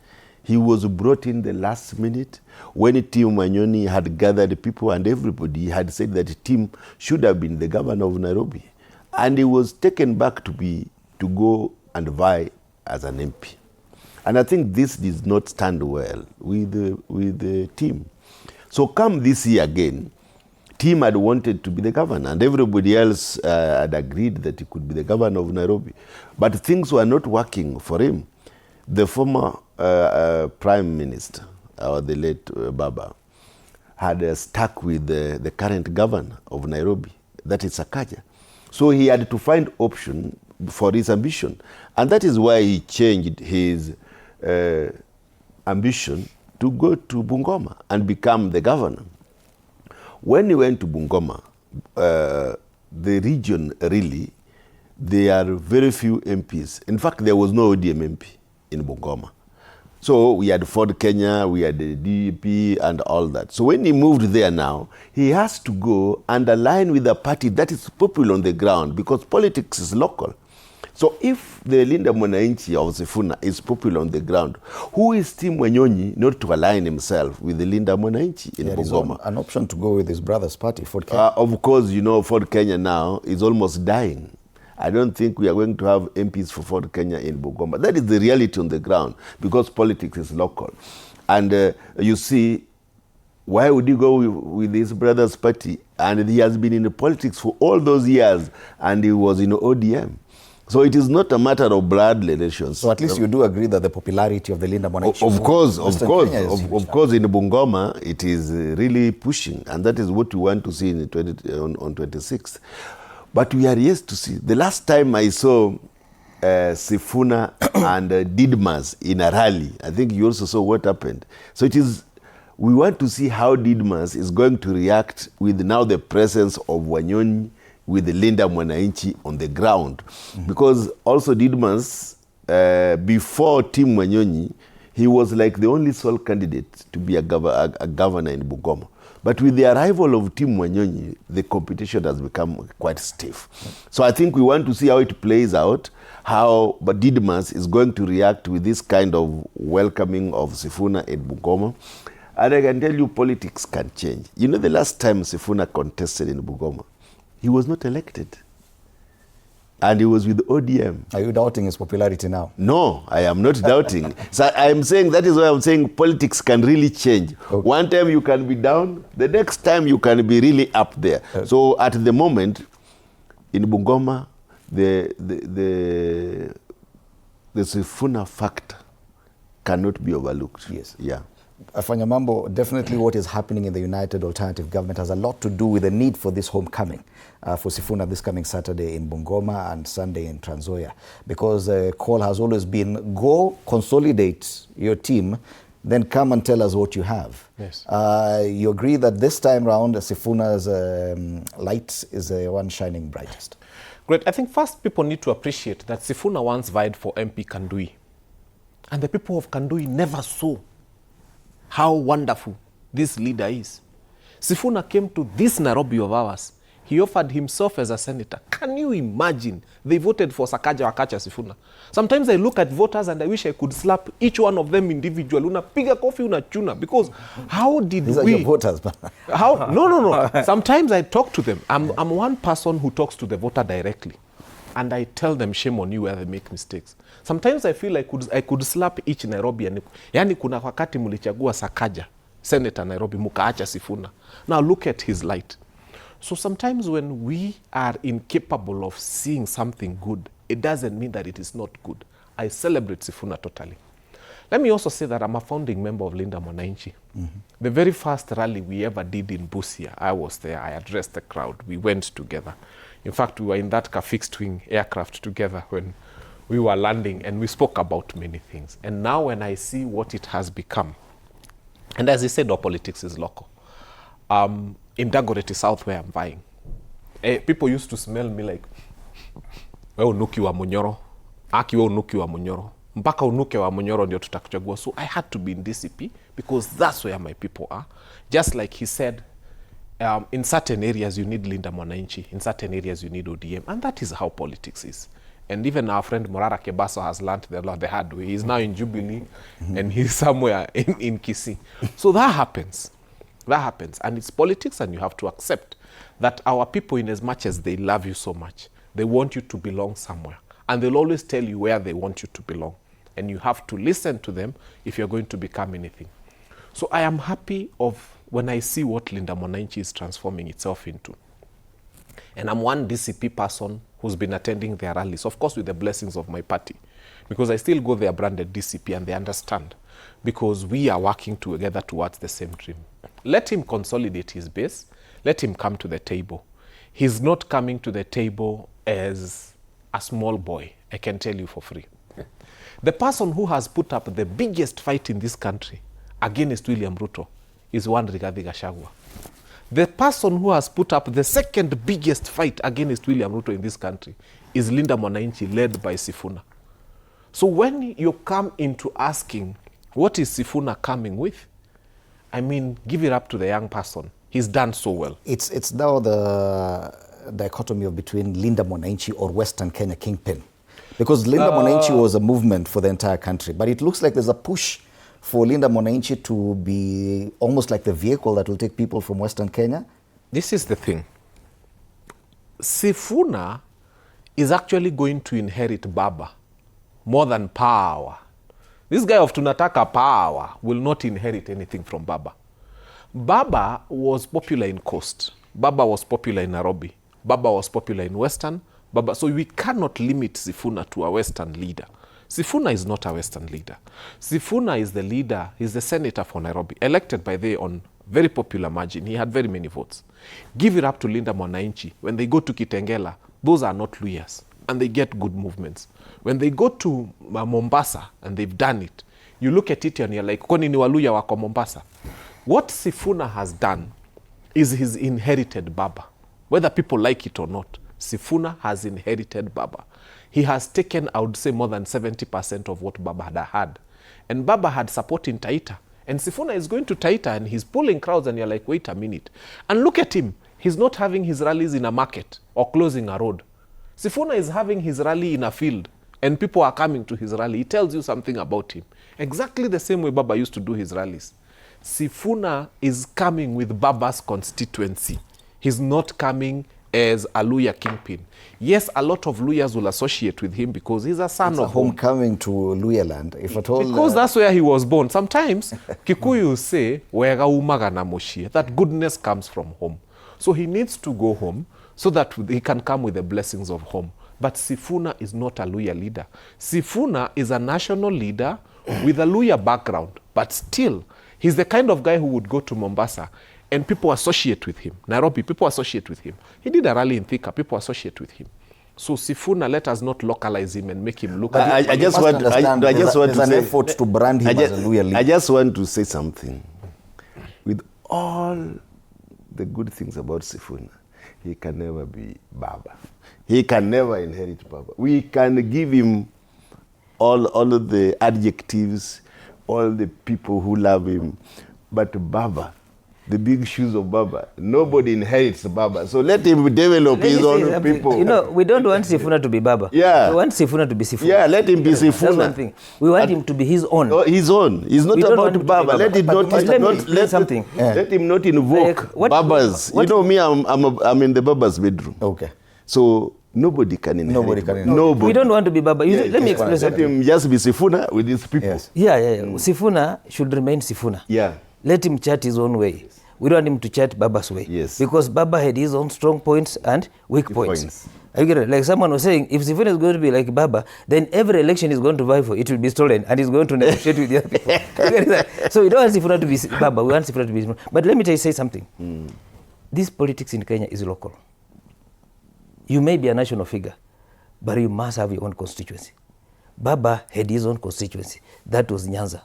He was brought in the last minute when Tim Wanyonyi had gathered people and everybody had said that Tim should have been the governor of Nairobi. And he was taken back to go and vie as an MP. And I think this did not stand well with the team. So come this year again, Tim had wanted to be the governor and everybody else had agreed that he could be the governor of Nairobi. But things were not working for him. The former prime minister, or the late BAMBA, had stuck with the current governor of Nairobi, that is Sakaja. So he had to find option for his ambition. And that is why he changed his ambition to go to Bungoma and become the governor. When he went to Bungoma, the region really, there are very few MPs. In fact, there was no ODM MP in Bungoma. So we had Ford Kenya, we had the DP and all that. So when he moved there now, he has to go and align with a party that is popular on the ground because politics is local. So if the Linda Mwananchi of Sifuna is popular on the ground, who is Tim Wanyonyi not to align himself with the Linda Mwananchi in Bungoma? An option to go with his brother's party, Ford Kenya. Of course, you know, Ford Kenya now is almost dying. I don't think we are going to have MPs for Ford Kenya in Bungoma. That is the reality on the ground because politics is local. And you see, why would he go with his brother's party? And he has been in the politics for all those years and he was in ODM. So it is not a matter of blood relations. So at least you do agree that the popularity of the Linda Mwananchi... Of course, in Bungoma, it is really pushing. And that is what we want to see in on 26th. But we are yet to see. The last time I saw Sifuna and Didmas in a rally, I think you also saw what happened. So it is, we want to see how Didmas is going to react with now the presence of Wanyonyi with the Linda Mwananchi on the ground. Because also Didmas, before Tim Wanyonyi, he was like the only sole candidate to be a governor in Bungoma. But with the arrival of Tim Wanyonyi, the competition has become quite stiff. So I think we want to see how it plays out, how Didmas is going to react with this kind of welcoming of Sifuna in Bungoma. And I can tell you politics can change. You know, the last time Sifuna contested in Bungoma, he was not elected. And he was with ODM. Are you doubting his popularity now? No, I am not doubting. So I'm saying, that is why I'm saying politics can really change. Okay. One time you can be down, the next time you can be really up there. Okay. So at the moment, in Bungoma, the Sifuna factor cannot be overlooked. Yes. Yeah. Afanyamambo, definitely what is happening in the United Alternative Government has a lot to do with the need for this homecoming for Sifuna this coming Saturday in Bungoma and Sunday in Trans Nzoia. Because the call has always been, go consolidate your team, then come and tell us what you have. Yes. You agree that this time round, Sifuna's light is the one shining brightest? Great. I think first people need to appreciate that Sifuna once vied for MP Kandui. And the people of Kandui never saw how wonderful this leader is. Sifuna came to this Nairobi of ours. He offered himself as a senator. Can you imagine? They voted for Sakaja Wakacha Sifuna. Sometimes I look at voters and I wish I could slap each one of them individually. Una piga coffee, una chuna. Because how did These are your voters. How? No. Sometimes I talk to them. I'm one person who talks to the voter directly. And I tell them, shame on you where they make mistakes. Sometimes I feel I could slap each Nairobi. Yani kuna wakati mulichagua Sakaja, Senator Nairobi, mukaacha Sifuna. Now look at his light. So sometimes when we are incapable of seeing something good, it doesn't mean that it is not good. I celebrate Sifuna totally. Let me also say that I'm a founding member of Linda Mwananchi. The very first rally we ever did in Busia, I was there. I addressed the crowd. We went together. In fact, we were in that fixed-wing aircraft together when we were landing, and we spoke about many things. And now when I see what it has become, and as I said, our politics is local. In Dagoretti South, where I'm vying, people used to smell me like, we unuki wa Munyoro, aki we unuki wa Munyoro, mpaka unuke wa Munyoro ndio tutakuchagua. So I had to be in DCP because that's where my people are. Just like he said, in certain areas you need Linda Mwananchi, in certain areas you need ODM, and that is how politics is. And even our friend Morara Kebaso has learned the hard way. He's now in Jubilee and he's somewhere in Kisii. So that happens. That happens. And it's politics, and you have to accept that our people, in as much as they love you so much, they want you to belong somewhere. And they'll always tell you where they want you to belong. And you have to listen to them if you're going to become anything. So I am happy when I see what Linda Mwananchi is transforming itself into. And I'm one DCP person who's been attending their rallies, of course with the blessings of my party, because I still go there branded DCP, and they understand, because we are working together towards the same dream. Let him consolidate his base. Let him come to the table. He's not coming to the table as a small boy, I can tell you for free. The person who has put up the biggest fight in this country against William Ruto is one Rigathi Gachagua. The person who has put up the second biggest fight against William Ruto in this country is Linda Mwananchi, led by Sifuna. So when you come into asking, what is Sifuna coming with? I mean, give it up to the young person. He's done so well. It's now the dichotomy of between Linda Mwananchi or Western Kenya kingpin. Because Linda Mwananchi was a movement for the entire country. But it looks like there's a push for Linda Mwananchi to be almost like the vehicle that will take people from Western Kenya. This is the thing. Sifuna is actually going to inherit BAMBA more than power. This guy of Tunataka Power will not inherit anything from BAMBA. BAMBA was popular in Coast. BAMBA was popular in Nairobi. BAMBA was popular in Western. BAMBA. So we cannot limit Sifuna to a Western leader. Sifuna is not a Western leader. Sifuna is the leader, he's the senator for Nairobi, elected by they on very popular margin. He had very many votes. Give it up to Linda Mwananchi. When they go to Kitengela, those are not Luyas, and they get good movements. When they go to Mombasa, and they've done it, you look at it and you're like, kwani ni Waluya wako Mombasa? What Sifuna has done is he's inherited BAMBA. Whether people like it or not, Sifuna has inherited BAMBA. He has taken, I would say, more than 70% of what BAMBA had. And BAMBA had support in Taita. And Sifuna is going to Taita and he's pulling crowds and you're like, wait a minute. And look at him. He's not having his rallies in a market or closing a road. Sifuna is having his rally in a field and people are coming to his rally. He tells you something about him. Exactly the same way BAMBA used to do his rallies. Sifuna is coming with BAMBA's constituency. He's not coming as a Luya kingpin. Yes, a lot of Luyas will associate with him because he's a son of homecoming to Luya land, if at all. Because that's where he was born. Sometimes Kikuyu say, wega umaga na moshie, that goodness comes from home. So he needs to go home so that he can come with the blessings of home. But Sifuna is not a Luya leader. Sifuna is a national leader with a Luya background, but still, he's the kind of guy who would go to Mombasa and people associate with him. Nairobi, people associate with him. He did a rally in Thika, people associate with him. So Sifuna, let us not localize him and make him look. I just want to say an effort to brand him as a Luya leader. I just want to say something. With all the good things about Sifuna, he can never be BAMBA. He can never inherit BAMBA. We can give him all of the adjectives, all the people who love him, but BAMBA, the big shoes of BAMBA, nobody inherits BAMBA. So let him develop his own people. You know, we don't want Sifuna to be BAMBA. Yeah. We want Sifuna to be Sifuna. Yeah, let him be Sifuna. That's one thing. We want him to be his own. Oh, his own. He's not about BAMBA. Let him not. Let him not invoke BAMBAs. You know me, I'm in the BAMBA's bedroom. Okay. So nobody can inherit. Nobody can inherit. Nobody. We don't want to be BAMBA. Let me explain something. Let him just be Sifuna with his people. Yes. Yeah. Sifuna should remain Sifuna. Yeah. Let him chat his own way. We don't want him to chat BAMBA's way. Yes. Because BAMBA had his own strong points and weak points. You get it? Like someone was saying, if Sifuna is going to be like BAMBA, then every election is going to vie for, it will be stolen and he's going to negotiate with the other people. So we don't want Sifuna to be BAMBA, we want Sifuna to be Sifuna. But let me say something. This politics in Kenya is local. You may be a national figure, but you must have your own constituency. BAMBA had his own constituency. That was Nyanza.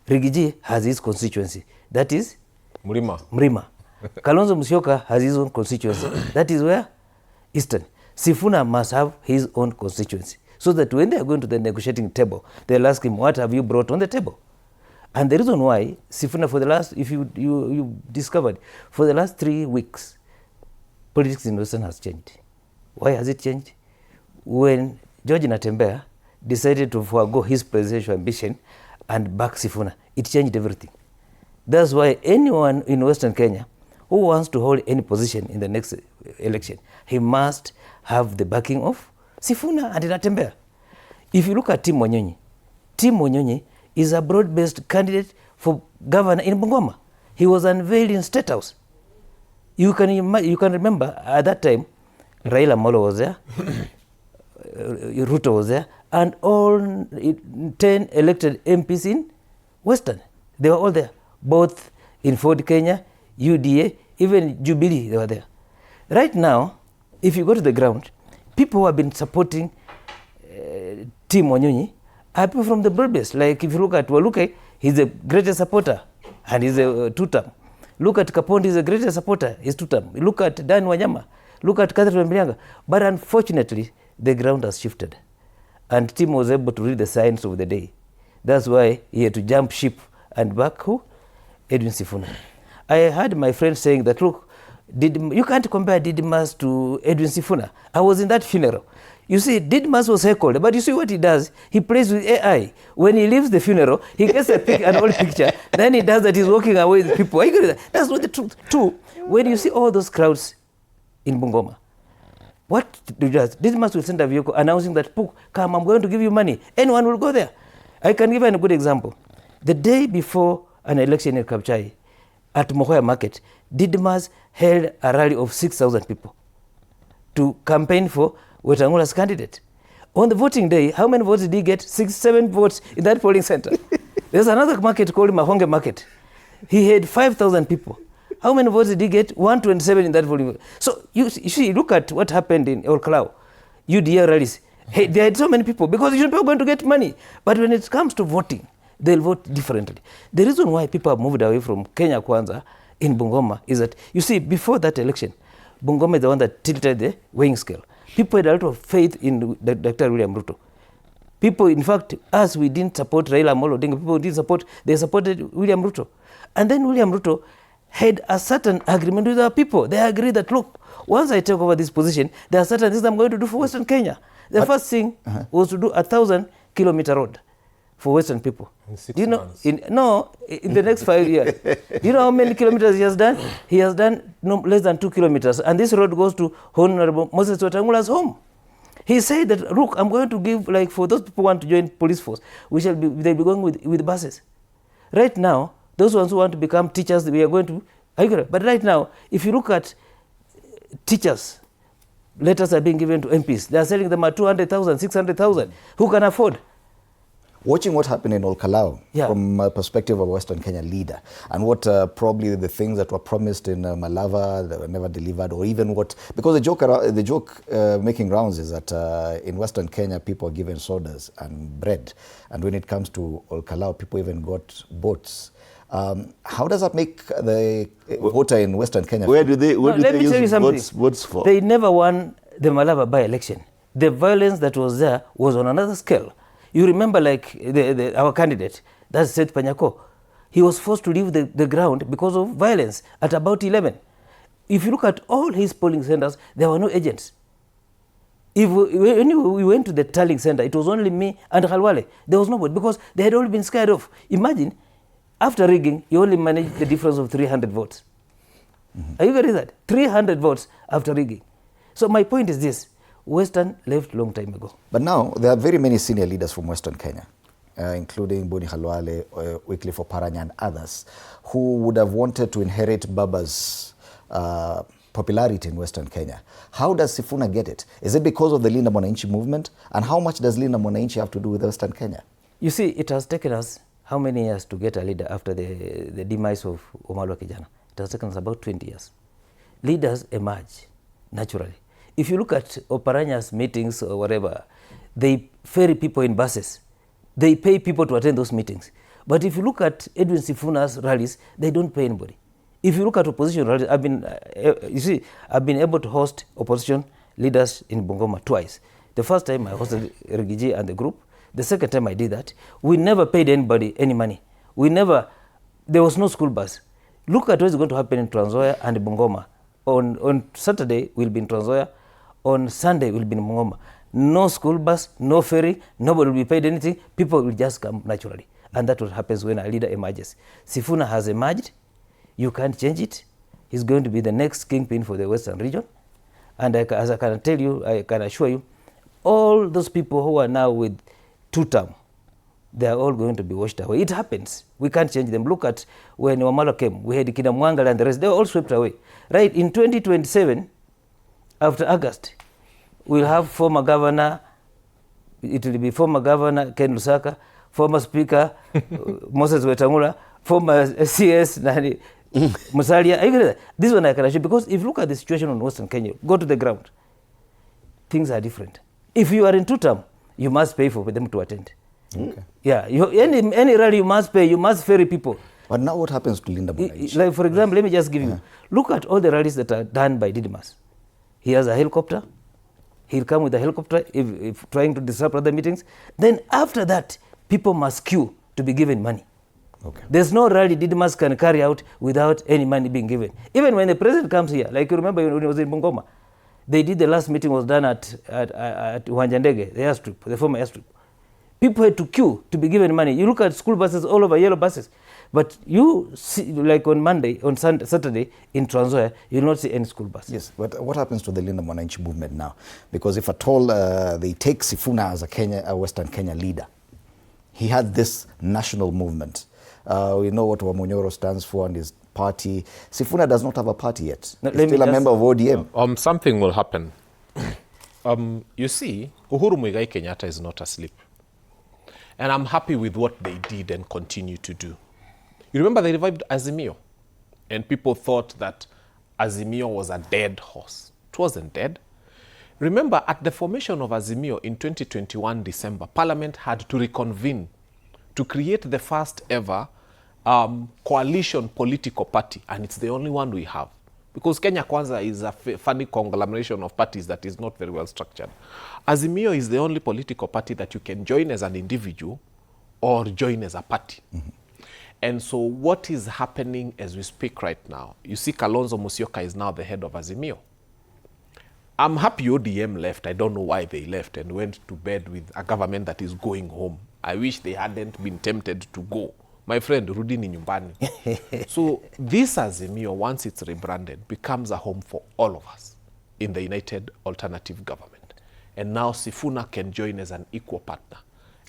Rigiji has his constituency. That is Mrima. Kalonzo Musyoka has his own constituency. That is where? Eastern. Sifuna must have his own constituency. So that when they are going to the negotiating table, they'll ask him, what have you brought on the table? And the reason why Sifuna for the last, if you discovered, for the last 3 weeks, politics in Western has changed. Why has it changed? When George Natembeya decided to forego his presidential ambition and back Sifuna, it changed everything. That's why anyone in Western Kenya who wants to hold any position in the next election, he must have the backing of Sifuna and Natembeya. If you look at Tim Wanyonyi is a broad-based candidate for governor in Bungoma. He was unveiled in State House. You can remember at that time, Raila Amolo was there, Ruto was there, and all 10 elected MPs in Western. They were all there, both in Ford Kenya, UDA, even Jubilee, they were there. Right now, if you go to the ground, people who have been supporting Tim Wanyonyi are people from the broad base. Like if you look at Waluke, he's the greatest supporter, and he's a two-term. Look at Kapondi, he's the greatest supporter, he's two-term. Look at Dan Wanyama, look at Catherine Mbilianga. But unfortunately, the ground has shifted. And Tim was able to read the signs of the day. That's why he had to jump ship and back who? Edwin Sifuna. I heard my friend saying that, look, you can't compare Didmas to Edwin Sifuna. I was in that funeral. You see, Didmas was heckled, but you see what he does? He plays with AI. When he leaves the funeral, he gets an old picture, then he does that, he's walking away with people. That's not the truth. Two, when you see all those crowds in Bungoma, what do you do? Didmas will send a vehicle announcing that, come, I'm going to give you money. Anyone will go there. I can give you a good example. The day before an election in Kapchai, at Mohoya Market, Didmas held a rally of 6,000 people to campaign for Wetangula's candidate. On the voting day, how many votes did he get? 7 votes in that polling center. There's another market called Mahonge Market. He had 5,000 people. How many votes did he get? 127 in that polling. So you see, look at what happened in El Kalau. UDA rallies. Hey, they had so many people because people are going to get money. But when it comes to voting, they'll vote differently. The reason why people have moved away from Kenya Kwanza in Bungoma is that, you see, before that election, Bungoma is the one that tilted the weighing scale. People had a lot of faith in Dr. William Ruto. People, in fact, us, we didn't support Raila Amolo Odinga. People didn't support, they supported William Ruto. And then William Ruto had a certain agreement with our people. They agreed that, look, once I take over this position, there are certain things I'm going to do for Western Kenya. The first thing was to do 1,000-kilometer road for Western people. In 6 months? In the next 5 years. Do you know how many kilometers he has done? He has done no less than 2 kilometers. And this road goes to Honorable Moses Wetangula's home. He said that, look, I'm going to give, like, for those people who want to join police force, they'll be going with buses. Right now, those ones who want to become teachers, we are going to, but right now, if you look at teachers, letters are being given to MPs. They are selling them at 200,000, 600,000. Who can afford? Watching what happened in Olkalau from a perspective of a Western Kenya leader, and what probably the things that were promised in Malava that were never delivered, or even what, because the joke making rounds is that in Western Kenya people are given sodas and bread, and when it comes to Olkalau, people even got boats. How does that make the voter in Western Kenya? Where do they use votes for? They never won the Malava by-election. The violence that was there was on another scale. You remember, like, our candidate, that's Seth Panyako. He was forced to leave the ground because of violence at about 11. If you look at all his polling centers, there were no agents. When we went to the tallying center, it was only me and Khalwale. There was nobody because they had all been scared off. Imagine, after rigging, you only managed the difference of 300 votes. Are you getting that? 300 votes after rigging. So my point is this. Western left long time ago. But now, there are very many senior leaders from Western Kenya, including Boni Khalwale, Wycliffe Oparanya, and others, who would have wanted to inherit Baba's popularity in Western Kenya. How does Sifuna get it? Is it because of the Linda Mwananchi movement? And how much does Linda Mwananchi have to do with Western Kenya? You see, it has taken us how many years to get a leader after the demise of Wamalwa Kijana? It has taken us about 20 years. Leaders emerge naturally. If you look at Oparanya's meetings or whatever, they ferry people in buses. They pay people to attend those meetings. But if you look at Edwin Sifuna's rallies, they don't pay anybody. If you look at opposition rallies, I've been able to host opposition leaders in Bungoma twice. The first time I hosted Rigiji and the group. The second time I did that, we never paid anybody any money. There was no school bus. Look at what's going to happen in Trans Nzoia and Bungoma. On Saturday, we'll be in Trans Nzoia. On Sunday, we'll be in Bungoma. No school bus, no ferry, nobody will be paid anything. People will just come naturally. And that's what happens when a leader emerges. Sifuna has emerged. You can't change it. He's going to be the next kingpin for the Western region. And as I can tell you, I can assure you, all those people who are now with two-term, they are all going to be washed away. It happens. We can't change them. Look at when Wamalwa came. We had Kina Mwangala and the rest. They were all swept away. Right, in 2027, after August, we'll have former governor, it will be former governor Ken Lusaka, former speaker Moses Wetangula, former CS Musalia. This one I can assure, because if you look at the situation in Western Kenya, go to the ground, things are different. If you are in two-term, you must pay for them to attend. Okay. Yeah, any rally you must pay, you must ferry people. But now what happens to Linda Mwananchi? Like for example, let me just give you, look at all the rallies that are done by Didmus. He has a helicopter. He'll come with a helicopter if trying to disrupt other meetings. Then after that, people must queue to be given money. Okay. There's no rally Didmus can carry out without any money being given. Even when the president comes here, like you remember when he was in Bungoma, they did the last meeting was done at Wanjandege, the airstrip, the former airstrip. People had to queue to be given money. You look at school buses all over, yellow buses. But you see, like on Monday, on Saturday in Trans Nzoia, you will not see any school bus. Yes, but what happens to the Linda Mwananchi movement now? Because if at all they take Sifuna as a Western Kenya leader, he had this national movement. We know what Wamonyoro stands for and his party. Sifuna does not have a party yet. No, He's still a member of ODM. Something will happen. You see, Uhuru Muigai Kenyatta is not asleep. And I'm happy with what they did and continue to do. You remember they revived Azimio, and people thought that Azimio was a dead horse. It wasn't dead. Remember, at the formation of Azimio in 2021 December, Parliament had to reconvene to create the first ever coalition political party, and it's the only one we have. Because Kenya Kwanza is a funny conglomeration of parties that is not very well structured. Azimio is the only political party that you can join as an individual or join as a party. Mm-hmm. And so what is happening as we speak right now, you see Kalonzo Musyoka is now the head of Azimio. I'm happy ODM left. I don't know why they left and went to bed with a government that is going home. I wish they hadn't been tempted to go. My friend, Rudi ni nyumbani. So this Azimio, once it's rebranded, becomes a home for all of us in the United Alternative Government. And now Sifuna can join as an equal partner.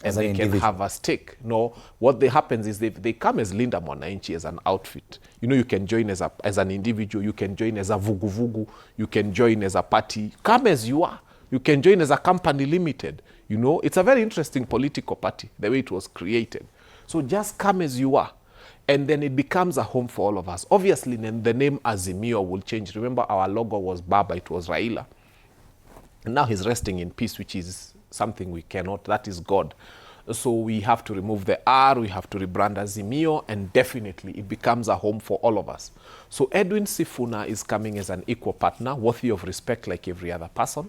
And they can have a stake. No, what happens is they come as Linda Mwananchi as an outfit. You know, you can join as an individual, you can join as a vugu-vugu, you can join as a party. Come as you are. You can join as a company limited. You know, it's a very interesting political party, the way it was created. So just come as you are. And then it becomes a home for all of us. Obviously, then the name Azimio will change. Remember, our logo was BAMBA, it was Raila. And now he's resting in peace, which is something we cannot, that is God. So we have to remove the R, we have to rebrand Azimio, and definitely it becomes a home for all of us. So Edwin Sifuna is coming as an equal partner, worthy of respect like every other person.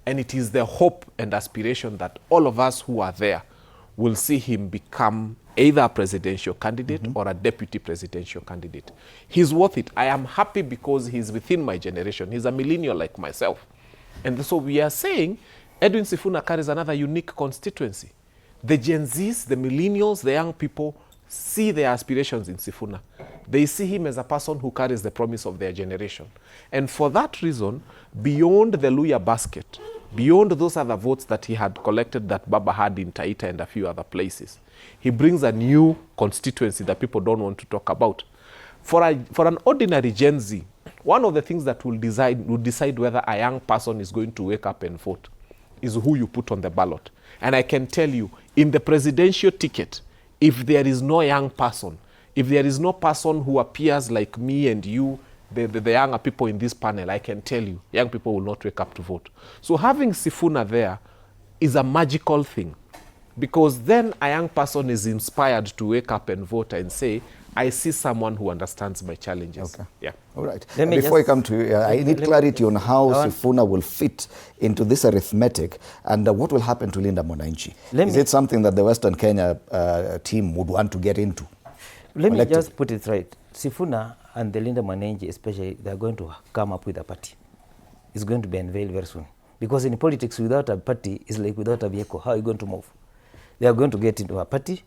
And it is the hope and aspiration that all of us who are there will see him become either a presidential candidate or a deputy presidential candidate. He's worth it. I am happy because he's within my generation. He's a millennial like myself. And so we are saying Edwin Sifuna carries another unique constituency. The Gen Zs, the millennials, the young people see their aspirations in Sifuna. They see him as a person who carries the promise of their generation. And for that reason, beyond the Luya basket, beyond those other votes that he had collected that Baba had in Taita and a few other places, he brings a new constituency that people don't want to talk about. For an ordinary Gen Z, one of the things that will decide whether a young person is going to wake up and vote is who you put on the ballot. And I can tell you, in the presidential ticket, if there is no young person, if there is no person who appears like me and you, the younger people in this panel, I can tell you, young people will not wake up to vote. So having Sifuna there is a magical thing, because then a young person is inspired to wake up and vote and say, I see someone who understands my challenges. Okay. Yeah. All right. Before I come to you, I need clarity on how Sifuna will fit into this arithmetic and what will happen to Linda Mwananchi. Is it something that the Western Kenya team would want to get into? Let me just put it right. Sifuna and the Linda Mwananchi especially, they are going to come up with a party. It's going to be unveiled very soon. Because in politics, without a party, is like without a vehicle. How are you going to move? They are going to get into a party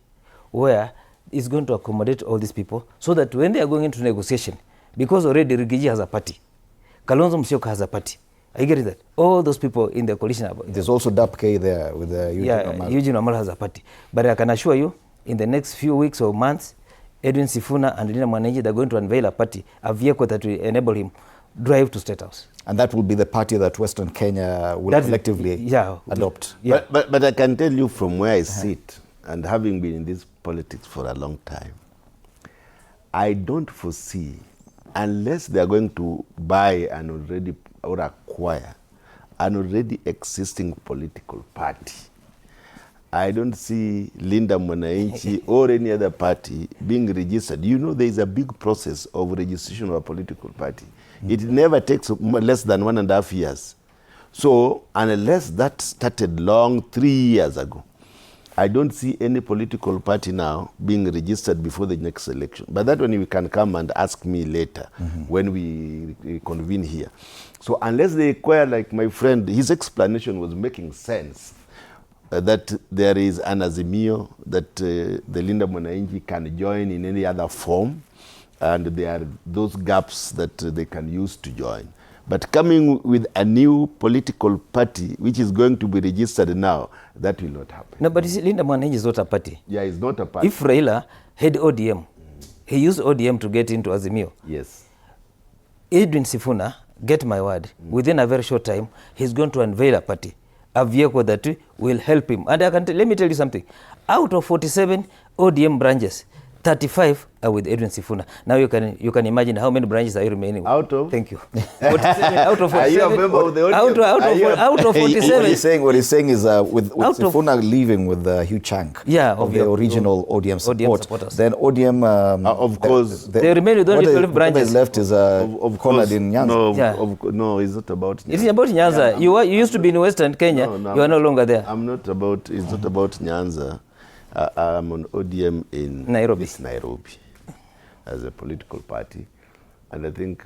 where it's going to accommodate all these people so that when they are going into negotiation, because already Rigiji has a party, Kalonzo Musyoka has a party. Are you getting that? All those people in the coalition. There's also DAP-K there with Eugene Wamalwa. Eugene Wamalwa has a party. But I can assure you, in the next few weeks or months, Edwin Sifuna and Linda Mwananchi, they're going to unveil a party, a vehicle that will enable him drive to State House. And that will be the party that Western Kenya will collectively adopt. Yeah. But I can tell you from where I sit, and having been in this politics for a long time, I don't foresee, unless they are going to buy an already or acquire an already existing political party, I don't see Linda Mwananchi or any other party being registered. You know, there is a big process of registration of a political party. It never takes less than 1.5 years. So, unless that started 3 years ago, I don't see any political party now being registered before the next election. But that one you can come and ask me later when we convene here. So unless they acquire, like my friend, his explanation was making sense, that there is an azimio that the Linda Mwananchi can join in any other form, and there are those gaps that they can use to join. But coming with a new political party, which is going to be registered now, that will not happen. No, but you see, Linda Mwananchi is not a party. Yeah, it's not a party. If Raila had ODM, he used ODM to get into Azimio. Yes. Edwin Sifuna, get my word, within a very short time, he's going to unveil a party, a vehicle that will help him. And let me tell you something. Out of 47 ODM branches, 35 are with Edwin Sifuna. Now you can imagine how many branches are you remaining with. Out of? Thank you. 47, out of 47. Are you a member of the ODM? Out of 47. What he's saying is with Sifuna leaving with Hugh Chang, of the original ODM supporters. Then ODM, of course, they remain with only 12 branches. What is left is cornered in Nyanza. No, it's not about Nyanza. It's about Nyanza. Yeah. You used to be in Western Kenya. No, you are no longer there. It's not about Nyanza. I'm on ODM in Nairobi as a political party. And I think,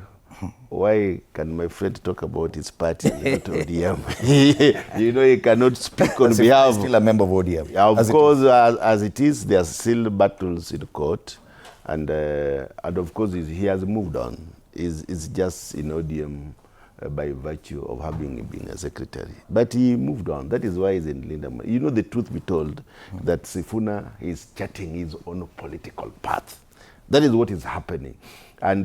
why can my friend talk about his party, not ODM? You know, he cannot speak on behalf. Still a member of ODM. Yeah, of course, as it is, there are still battles in court. And of course, he has moved on. He's just in ODM by virtue of having been a secretary. But he moved on. That is why he's in Linda. You know, the truth be told, that Sifuna is charting his own political path. That is what is happening. And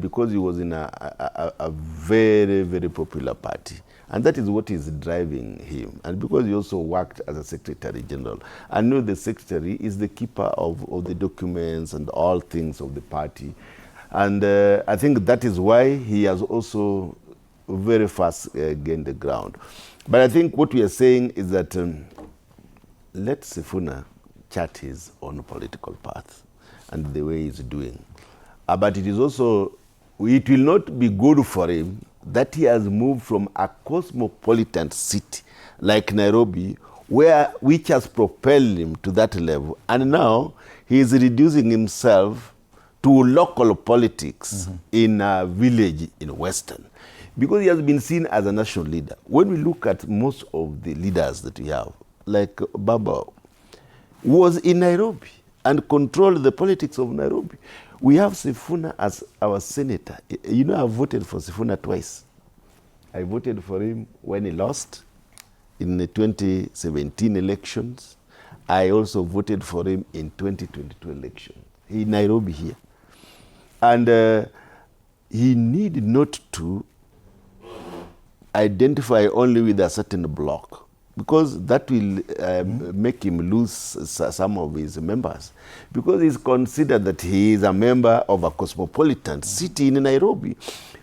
because he was in a very, very popular party. And that is what is driving him. And because he also worked as a secretary general. I know the secretary is the keeper of the documents and all things of the party. And I think that is why he has also very fast gained the ground. But I think what we are saying is that let Sifuna chart his own political path and the way he's doing. But it is also, it will not be good for him that he has moved from a cosmopolitan city like Nairobi, which has propelled him to that level. And now he is reducing himself to local politics in a village in Western. Because he has been seen as a national leader. When we look at most of the leaders that we have, like BAMBA, was in Nairobi and controlled the politics of Nairobi. We have Sifuna as our senator. You know, I voted for Sifuna twice. I voted for him when he lost in the 2017 elections. I also voted for him in 2022 election. In Nairobi here. And he need not to identify only with a certain bloc, because that will make him lose some of his members, because he's considered that he is a member of a cosmopolitan city in Nairobi.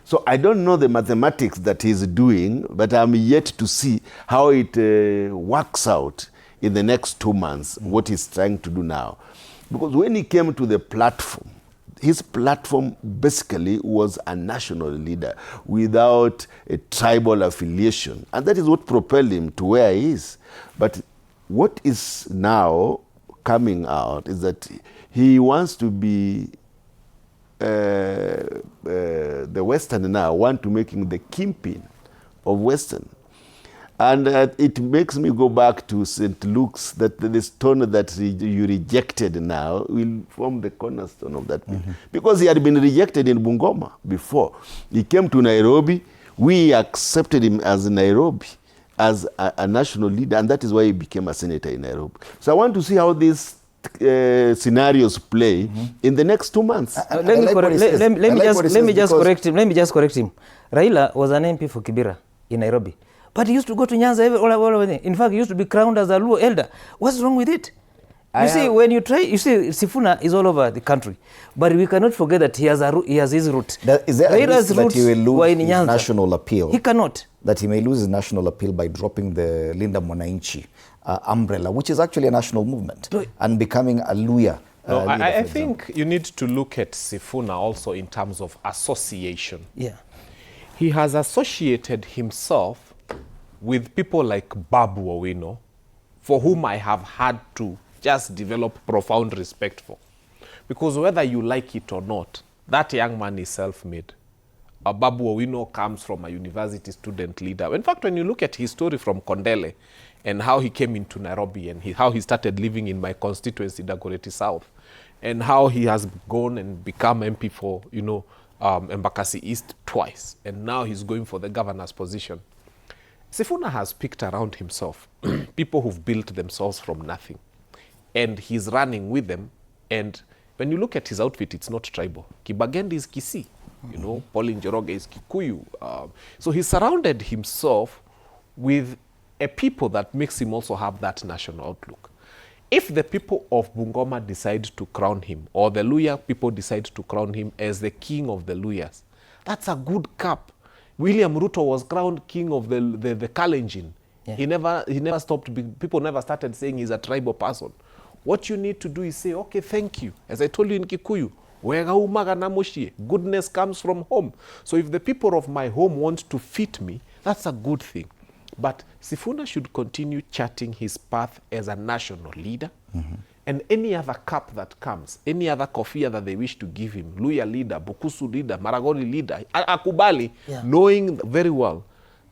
So I don't know the mathematics that he's doing, but I'm yet to see how it works out in the next 2 months, what he's trying to do now. Because when he came to the platform, his platform basically was a national leader without a tribal affiliation. And that is what propelled him to where he is. But what is now coming out is that he wants to be, the Western now want to make him the kingpin of Western. And it makes me go back to St. Luke's, that the stone that you rejected now will form the cornerstone of that building. Because he had been rejected in Bungoma before. He came to Nairobi. We accepted him as Nairobi, as a national leader, and that is why he became a senator in Nairobi. So I want to see how these scenarios play in the next 2 months. Let me just correct him. Raila was an MP for Kibera in Nairobi. But he used to go to Nyanza all over. In fact, he used to be crowned as a Luo elder. What's wrong with it? When you try, you see, Sifuna is all over the country, but we cannot forget that he has his root. Is there a risk that he will lose his national appeal? He cannot. That he may lose his national appeal by dropping the Linda Mwananchi umbrella, which is actually a national movement, and becoming a Luya. No, I think you need to look at Sifuna also in terms of association. Yeah. He has associated himself with people like Babu Owino, for whom I have had to just develop profound respect for. Because whether you like it or not, that young man is self-made. Babu Owino comes from a university student leader. In fact, when you look at his story from Kondele and how he came into Nairobi and how he started living in my constituency, Dagoretti South, and how he has gone and become MP for, Embakasi East twice, and now he's going for the governor's position. Sifuna has picked around himself people who've built themselves from nothing. And he's running with them. And when you look at his outfit, it's not tribal. Kibagendi is Kisii. Pauline Njoroge is Kikuyu. So he surrounded himself with a people that makes him also have that national outlook. If the people of Bungoma decide to crown him, or the Luya people decide to crown him as the king of the Luyas, that's a good cap. William Ruto was crowned king of the Kalenjin. Yeah. He never stopped. People never started saying he's a tribal person. What you need to do is say, okay, thank you. As I told you in Kikuyu, goodness comes from home. So if the people of my home want to fit me, that's a good thing. But Sifuna should continue charting his path as a national leader. And any other cap that comes, any other kofia that they wish to give him, Luya leader, Bukusu leader, Maragoli leader, Akubali, knowing very well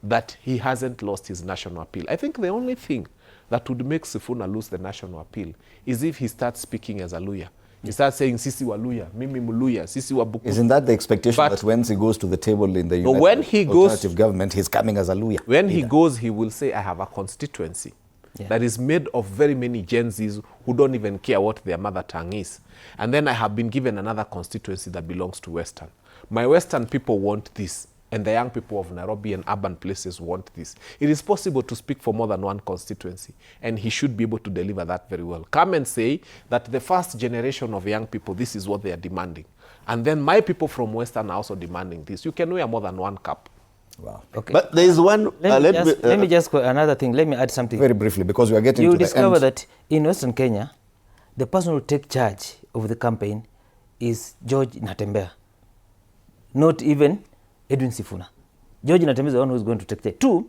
that he hasn't lost his national appeal. I think the only thing that would make Sifuna lose the national appeal is if he starts speaking as a Luya. He starts saying, Sisi wa Luya, Mimi Muluya, Sisi wa Bukusu. Isn't that the expectation that once he goes to the table in the alternative government, he's coming as a Luya? When he goes, he will say, I have a constituency. That is made of very many Gen Zs who don't even care what their mother tongue is. And then I have been given another constituency that belongs to Western. My Western people want this, and the young people of Nairobi and urban places want this. It is possible to speak for more than one constituency, and he should be able to deliver that very well. Come and say that the first generation of young people, this is what they are demanding. And then my people from Western are also demanding this. You can wear more than one cap. Wow. Okay. But there is one... Let me just another thing. Let me add something. Very briefly, because we are getting to the end. You discover that in Western Kenya, the person who takes charge of the campaign is George Natembeya, not even Edwin Sifuna. George Natembeya is the one who is going to take charge. Two,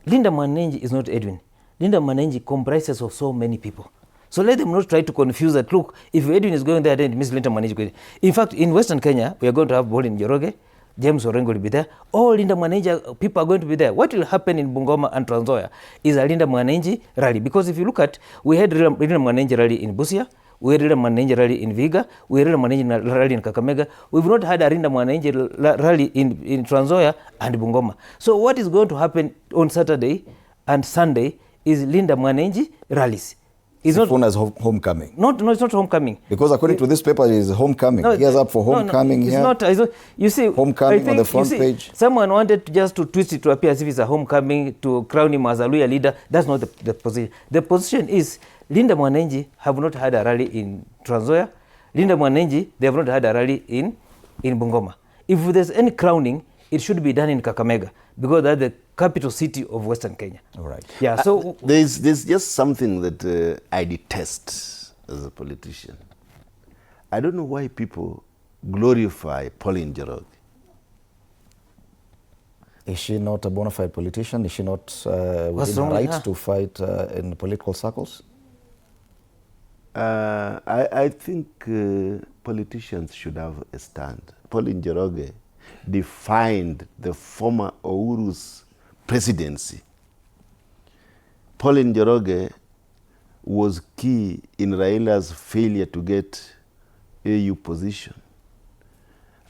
Linda Mwananchi is not Edwin. Linda Mwananchi comprises of so many people. So let them not try to confuse that. Look, if Edwin is going there, then it means Linda Mwananchi. In fact, in Western Kenya, we are going to have Pauline Njoroge, James Orengo will be there. All Linda Mwananchi people are going to be there. What will happen in Bungoma and Trans Nzoia is a Linda Mwananchi rally. Because if you look at, we had Linda Mwananchi rally in Busia, we had Linda Mwananchi rally in Viga, we had Linda Mwananchi rally in Kakamega. We've not had a Linda Mwananchi rally in Trans Nzoia and Bungoma. So what is going to happen on Saturday and Sunday is Linda Mwananchi rallies. It's Sifuna's homecoming. No, it's not homecoming. Because according to this paper, it is homecoming. He is up for homecoming here. It's not. You see, homecoming on the front page. Someone wanted to twist it to appear as if it's a homecoming to crown him as a Luya leader. That's not the position. The position is Linda Mwananchi have not had a rally in Trans Nzoia. Linda Mwananchi, they have not had a rally in Bungoma. If there's any crowning, it should be done in Kakamega because that's the capital city of Western Kenya. All right. Yeah. So there's just something that I detest as a politician. I don't know why people glorify Pauline Njoroge. Is she not a bona fide politician? Is she not within her right to fight in political circles? I think politicians should have a stand. Pauline Njoroge defined the former Ouru's presidency. Pauline Njoroge was key in Raila's failure to get AU position.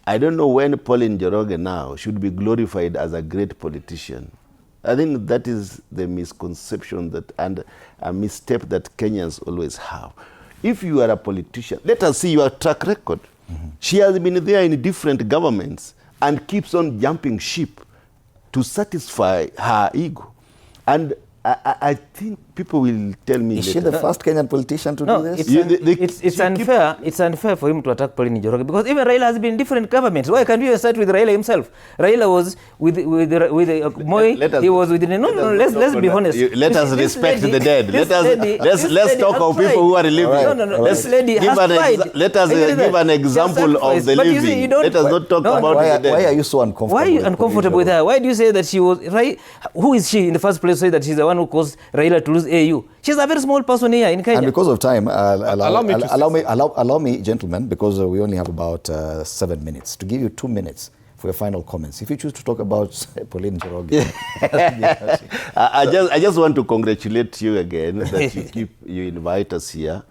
I don't know when Pauline Njoroge now should be glorified as a great politician. I think that is the misconception that and a misstep that Kenyans always have. If you are a politician, let us see your track record. She has been there in different governments and keeps on jumping ship to satisfy her ego. And I think people will tell me. Is she the first Kenyan politician to do this? It's unfair. It's unfair for him to attack Pauline Njoroge because even Raila has been in different governments. Why can't we start with Raila himself? Raila was with Moi. He was with let's be honest. Let us respect the dead. Let's talk of people who are living. Let us give an example of the living. Let us not talk about the dead. Why are you so uncomfortable? Why are you uncomfortable with her? Why do you say that she was right? Who is she in the first place? Say that she's the one who caused Raila to lose AU. She's a very small person here in Kenya. And because of time, allow me, gentlemen, because we only have about 7 minutes, to give you 2 minutes for your final comments. If you choose to talk about Pauline Njoroge. I just want to congratulate you again that you invite us here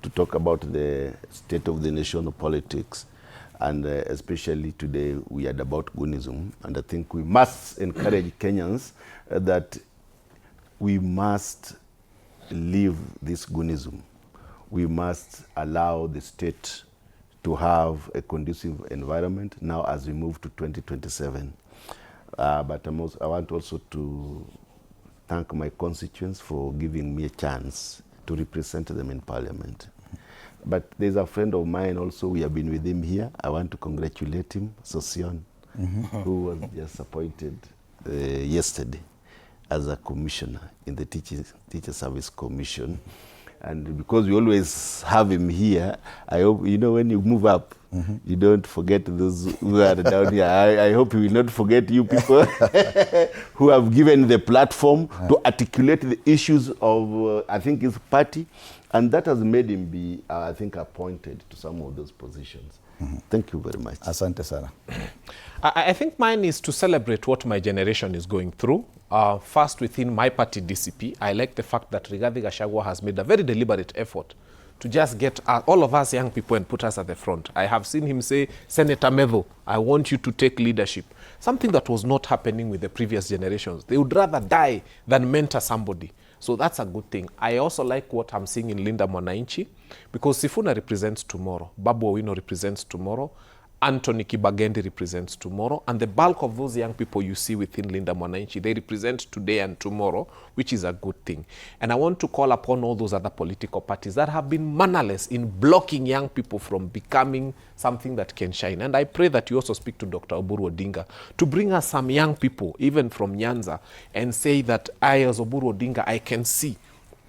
to talk about the state of the nation of politics. And especially today, we had about Goonism. And I think we must encourage Kenyans that we must leave this Goonism. We must allow the state to have a conducive environment now as we move to 2027. But I want also to thank my constituents for giving me a chance to represent them in Parliament. But there's a friend of mine also, we have been with him here. I want to congratulate him, Sosion, who was just appointed yesterday as a commissioner in the Teacher Service Commission. And because we always have him here, I hope, when you move up, you don't forget those who are down here. I hope you will not forget you people who have given the platform to articulate the issues of, I think, his party. And that has made him be, I think, appointed to some of those positions. Thank you very much. Asante sana. I think mine is to celebrate what my generation is going through. First, within my party, DCP, I like the fact that Rigathi Gachagua has made a very deliberate effort to just get all of us young people and put us at the front. I have seen him say, Senator Medho, I want you to take leadership. Something that was not happening with the previous generations. They would rather die than mentor somebody. So that's a good thing. I also like what I'm seeing in Linda Mwananchi, because Sifuna represents tomorrow, Babu Owino represents tomorrow, Anthony Kibagendi represents tomorrow, and the bulk of those young people you see within Linda Mwananchi, they represent today and tomorrow, which is a good thing. And I want to call upon all those other political parties that have been mannerless in blocking young people from becoming something that can shine. And I pray that you also speak to Dr. Oburu Odinga to bring us some young people, even from Nyanza, and say that I, as Oburu Odinga, I can see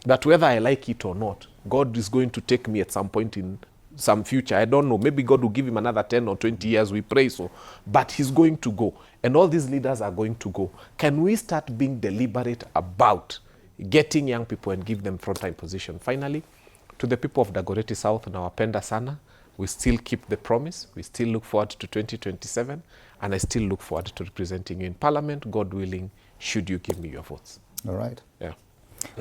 that whether I like it or not, God is going to take me at some point in some future. I don't know. Maybe God will give him another 10 or 20 years. We pray so. But he's going to go. And all these leaders are going to go. Can we start being deliberate about getting young people and give them frontline position? Finally, to the people of Dagoretti South, nawapenda sana. We still keep the promise. We still look forward to 2027. And I still look forward to representing you in Parliament, God willing, should you give me your votes. All right. Yeah.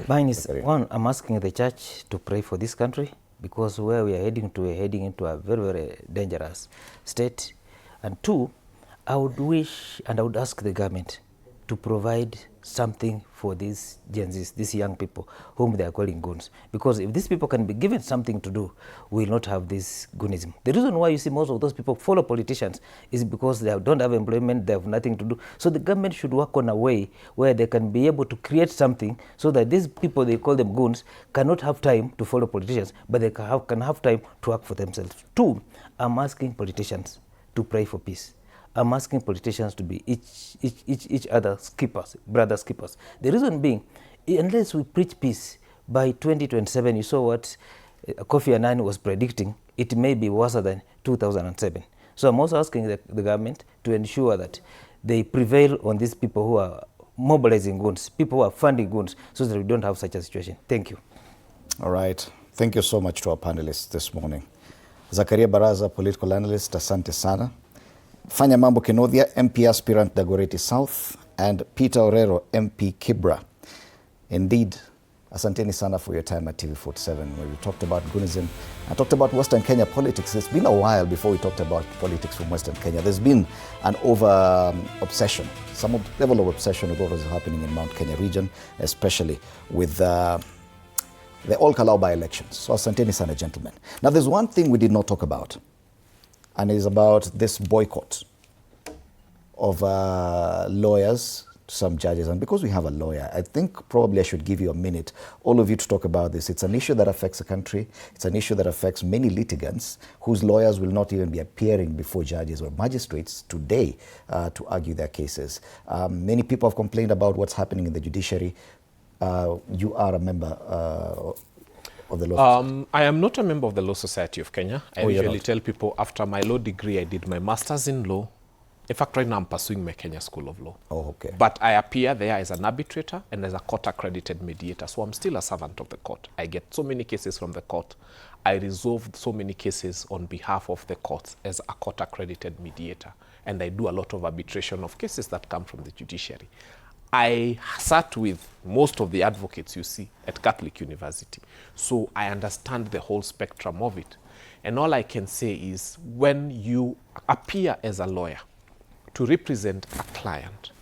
Mine is, one, I'm asking the church to pray for this country, because where we are heading to, we're heading into a very, very dangerous state. And two, I would wish and I would ask the government to provide something for these Gen Zs, these young people whom they are calling goons. Because if these people can be given something to do, we will not have this goonism. The reason why you see most of those people follow politicians is because they don't have employment, they have nothing to do. So the government should work on a way where they can be able to create something so that these people, they call them goons, cannot have time to follow politicians, but they can have time to work for themselves. Two, I'm asking politicians to pray for peace. I'm asking politicians to be each other's keepers, brothers' keepers. The reason being, unless we preach peace, by 2027, you saw what Kofi Annan was predicting, it may be worse than 2007. So I'm also asking the government to ensure that they prevail on these people who are mobilizing goons, people who are funding goons, so that we don't have such a situation. Thank you. All right. Thank you so much to our panelists this morning. Zakaria Baraza, political analyst, asante sana. Fanya Mambo Kenothia, MP aspirant Dagoretti South, and Peter Orero, MP Kibra. Indeed, asanteni sana for your time at TV47, where we talked about Goonism and talked about Western Kenya politics. It's been a while before we talked about politics from Western Kenya. There's been an obsession, some level of obsession with what was happening in Mount Kenya region, especially with the All-Kalau by-elections. So asanteni sana, gentlemen. Now, there's one thing we did not talk about, and it's about this boycott of lawyers some judges, and because we have a lawyer, I think probably I should give you a minute, all of you, to talk about this. It's an issue that affects the country. It's an issue that affects many litigants whose lawyers will not even be appearing before judges or magistrates today to argue their cases. Many people have complained about what's happening in the judiciary. You are a member of the Law Society. I am not a member of the Law Society of Kenya. I Oh, usually tell people after my law degree, I did my master's in law. In fact, right now I'm pursuing my Kenya School of Law. Oh, okay. But I appear there as an arbitrator and as a court-accredited mediator. So I'm still a servant of the court. I get so many cases from the court. I resolve so many cases on behalf of the courts as a court-accredited mediator. And I do a lot of arbitration of cases that come from the judiciary. I sat with most of the advocates you see at Catholic University. So I understand the whole spectrum of it. And all I can say is when you appear as a lawyer to represent a client,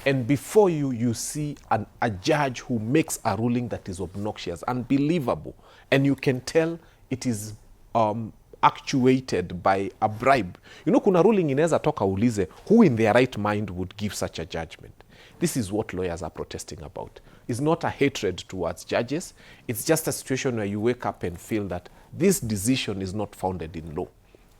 and before you, you see a judge who makes a ruling that is obnoxious, unbelievable, and you can tell it is actuated by a bribe. You know, kuna ruling inaweza toka ulize, who in their right mind would give such a judgment? This is what lawyers are protesting about. It's not a hatred towards judges. It's just a situation where you wake up and feel that this decision is not founded in law.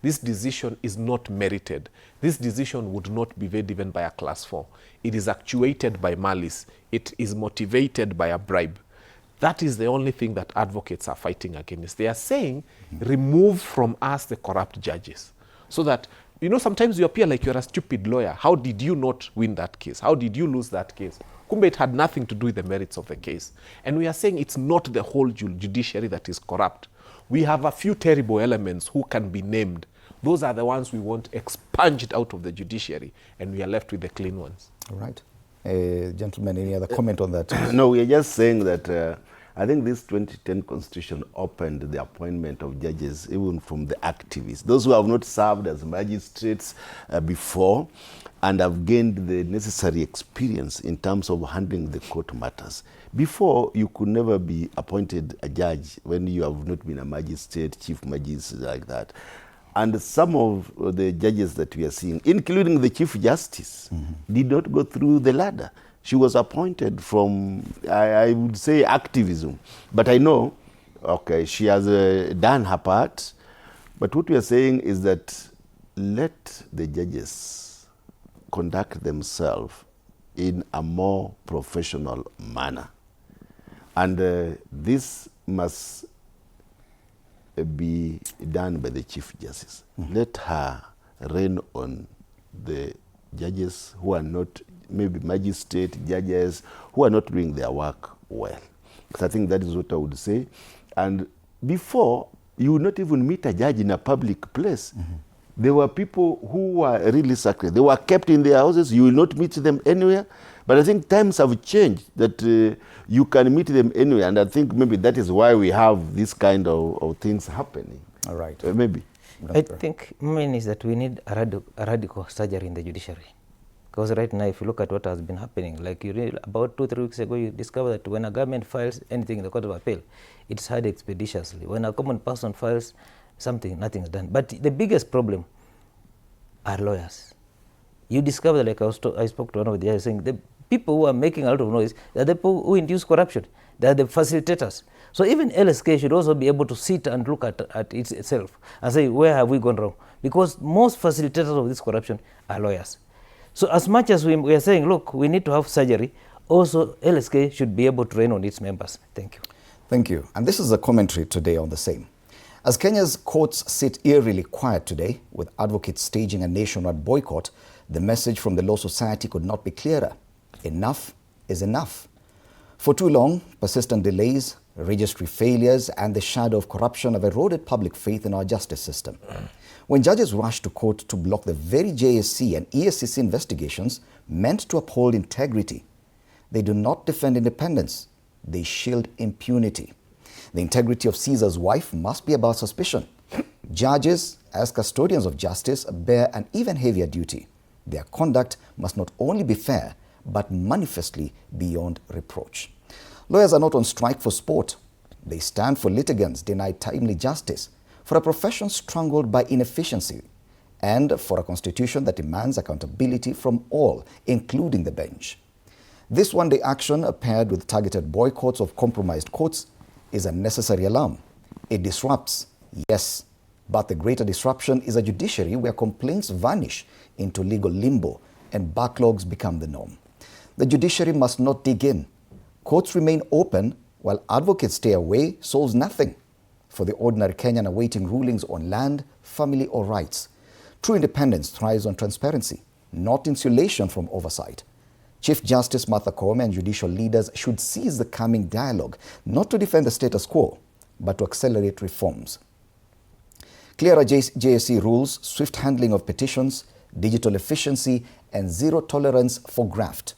This decision is not merited. This decision would not be made even by a class 4. It is actuated by malice. It is motivated by a bribe. That is the only thing that advocates are fighting against. They are saying, remove from us the corrupt judges. So that, you know, sometimes you appear like you're a stupid lawyer. How did you not win that case? How did you lose that case? Kumbe, it had nothing to do with the merits of the case. And we are saying it's not the whole judiciary that is corrupt. We have a few terrible elements who can be named. Those are the ones we want expunged out of the judiciary, and we are left with the clean ones. All right. Gentlemen, any other comment on that? No, we are just saying that I think this 2010 constitution opened the appointment of judges even from the activists, those who have not served as magistrates before and have gained the necessary experience in terms of handling the court matters. Before, you could never be appointed a judge when you have not been a magistrate, chief magistrate, like that. And some of the judges that we are seeing, including the Chief Justice, did not go through the ladder. She was appointed from, I would say, activism. But I know, okay, she has done her part. But what we are saying is that let the judges conduct themselves in a more professional manner. And this must be done by the Chief Justice. Let her reign on the judges who are not, maybe magistrate judges, who are not doing their work well. Because I think that is what I would say. And before, you would not even meet a judge in a public place. There were people who were really sacred. They were kept in their houses. You will not meet them anywhere. But I think times have changed that you can meet them anywhere. And I think maybe that is why we have this kind of things happening. All right. Maybe. I think main is that we need a radical surgery in the judiciary. Because right now, if you look at what has been happening, like you read about 2-3 weeks ago, you discover that when a government files anything in the Court of Appeal, it's heard expeditiously. When a common person files something, nothing is done. But the biggest problem are lawyers. You discover, like I spoke to one of the judges saying, the people who are making a lot of noise, they are the people who induce corruption. They are the facilitators. So even LSK should also be able to sit and look at it itself and say, where have we gone wrong? Because most facilitators of this corruption are lawyers. So as much as we are saying, look, we need to have surgery, also LSK should be able to reign on its members. Thank you. Thank you. And this is a commentary today on the same. As Kenya's courts sit eerily quiet today, with advocates staging a nationwide boycott, the message from the Law Society could not be clearer. Enough is enough. For too long, persistent delays, registry failures, and the shadow of corruption have eroded public faith in our justice system. When judges rush to court to block the very JSC and ESCC investigations meant to uphold integrity, they do not defend independence, they shield impunity. The integrity of Caesar's wife must be above suspicion. Judges, as custodians of justice, bear an even heavier duty. Their conduct must not only be fair, but manifestly beyond reproach. Lawyers are not on strike for sport. They stand for litigants denied timely justice, for a profession strangled by inefficiency, and for a constitution that demands accountability from all, including the bench. This one-day action, paired with targeted boycotts of compromised courts, is a necessary alarm. It disrupts, yes, but the greater disruption is a judiciary where complaints vanish into legal limbo and backlogs become the norm. The judiciary must not dig in. Courts remain open while advocates stay away solves nothing for the ordinary Kenyan awaiting rulings on land, family or rights. True independence thrives on transparency, not insulation from oversight. Chief Justice Martha Koome and judicial leaders should seize the coming dialogue, not to defend the status quo, but to accelerate reforms. Clearer JSC rules, swift handling of petitions, digital efficiency, and zero tolerance for graft.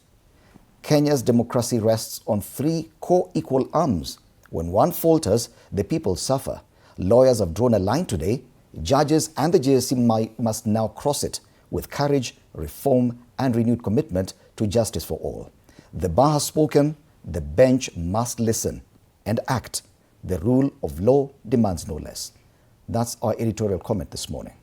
Kenya's democracy rests on three co-equal arms. When one falters, the people suffer. Lawyers have drawn a line today. Judges and the JSC must now cross it with courage, reform, and renewed commitment to justice for all. The bar has spoken. The bench must listen and act. The rule of law demands no less. That's our editorial comment this morning.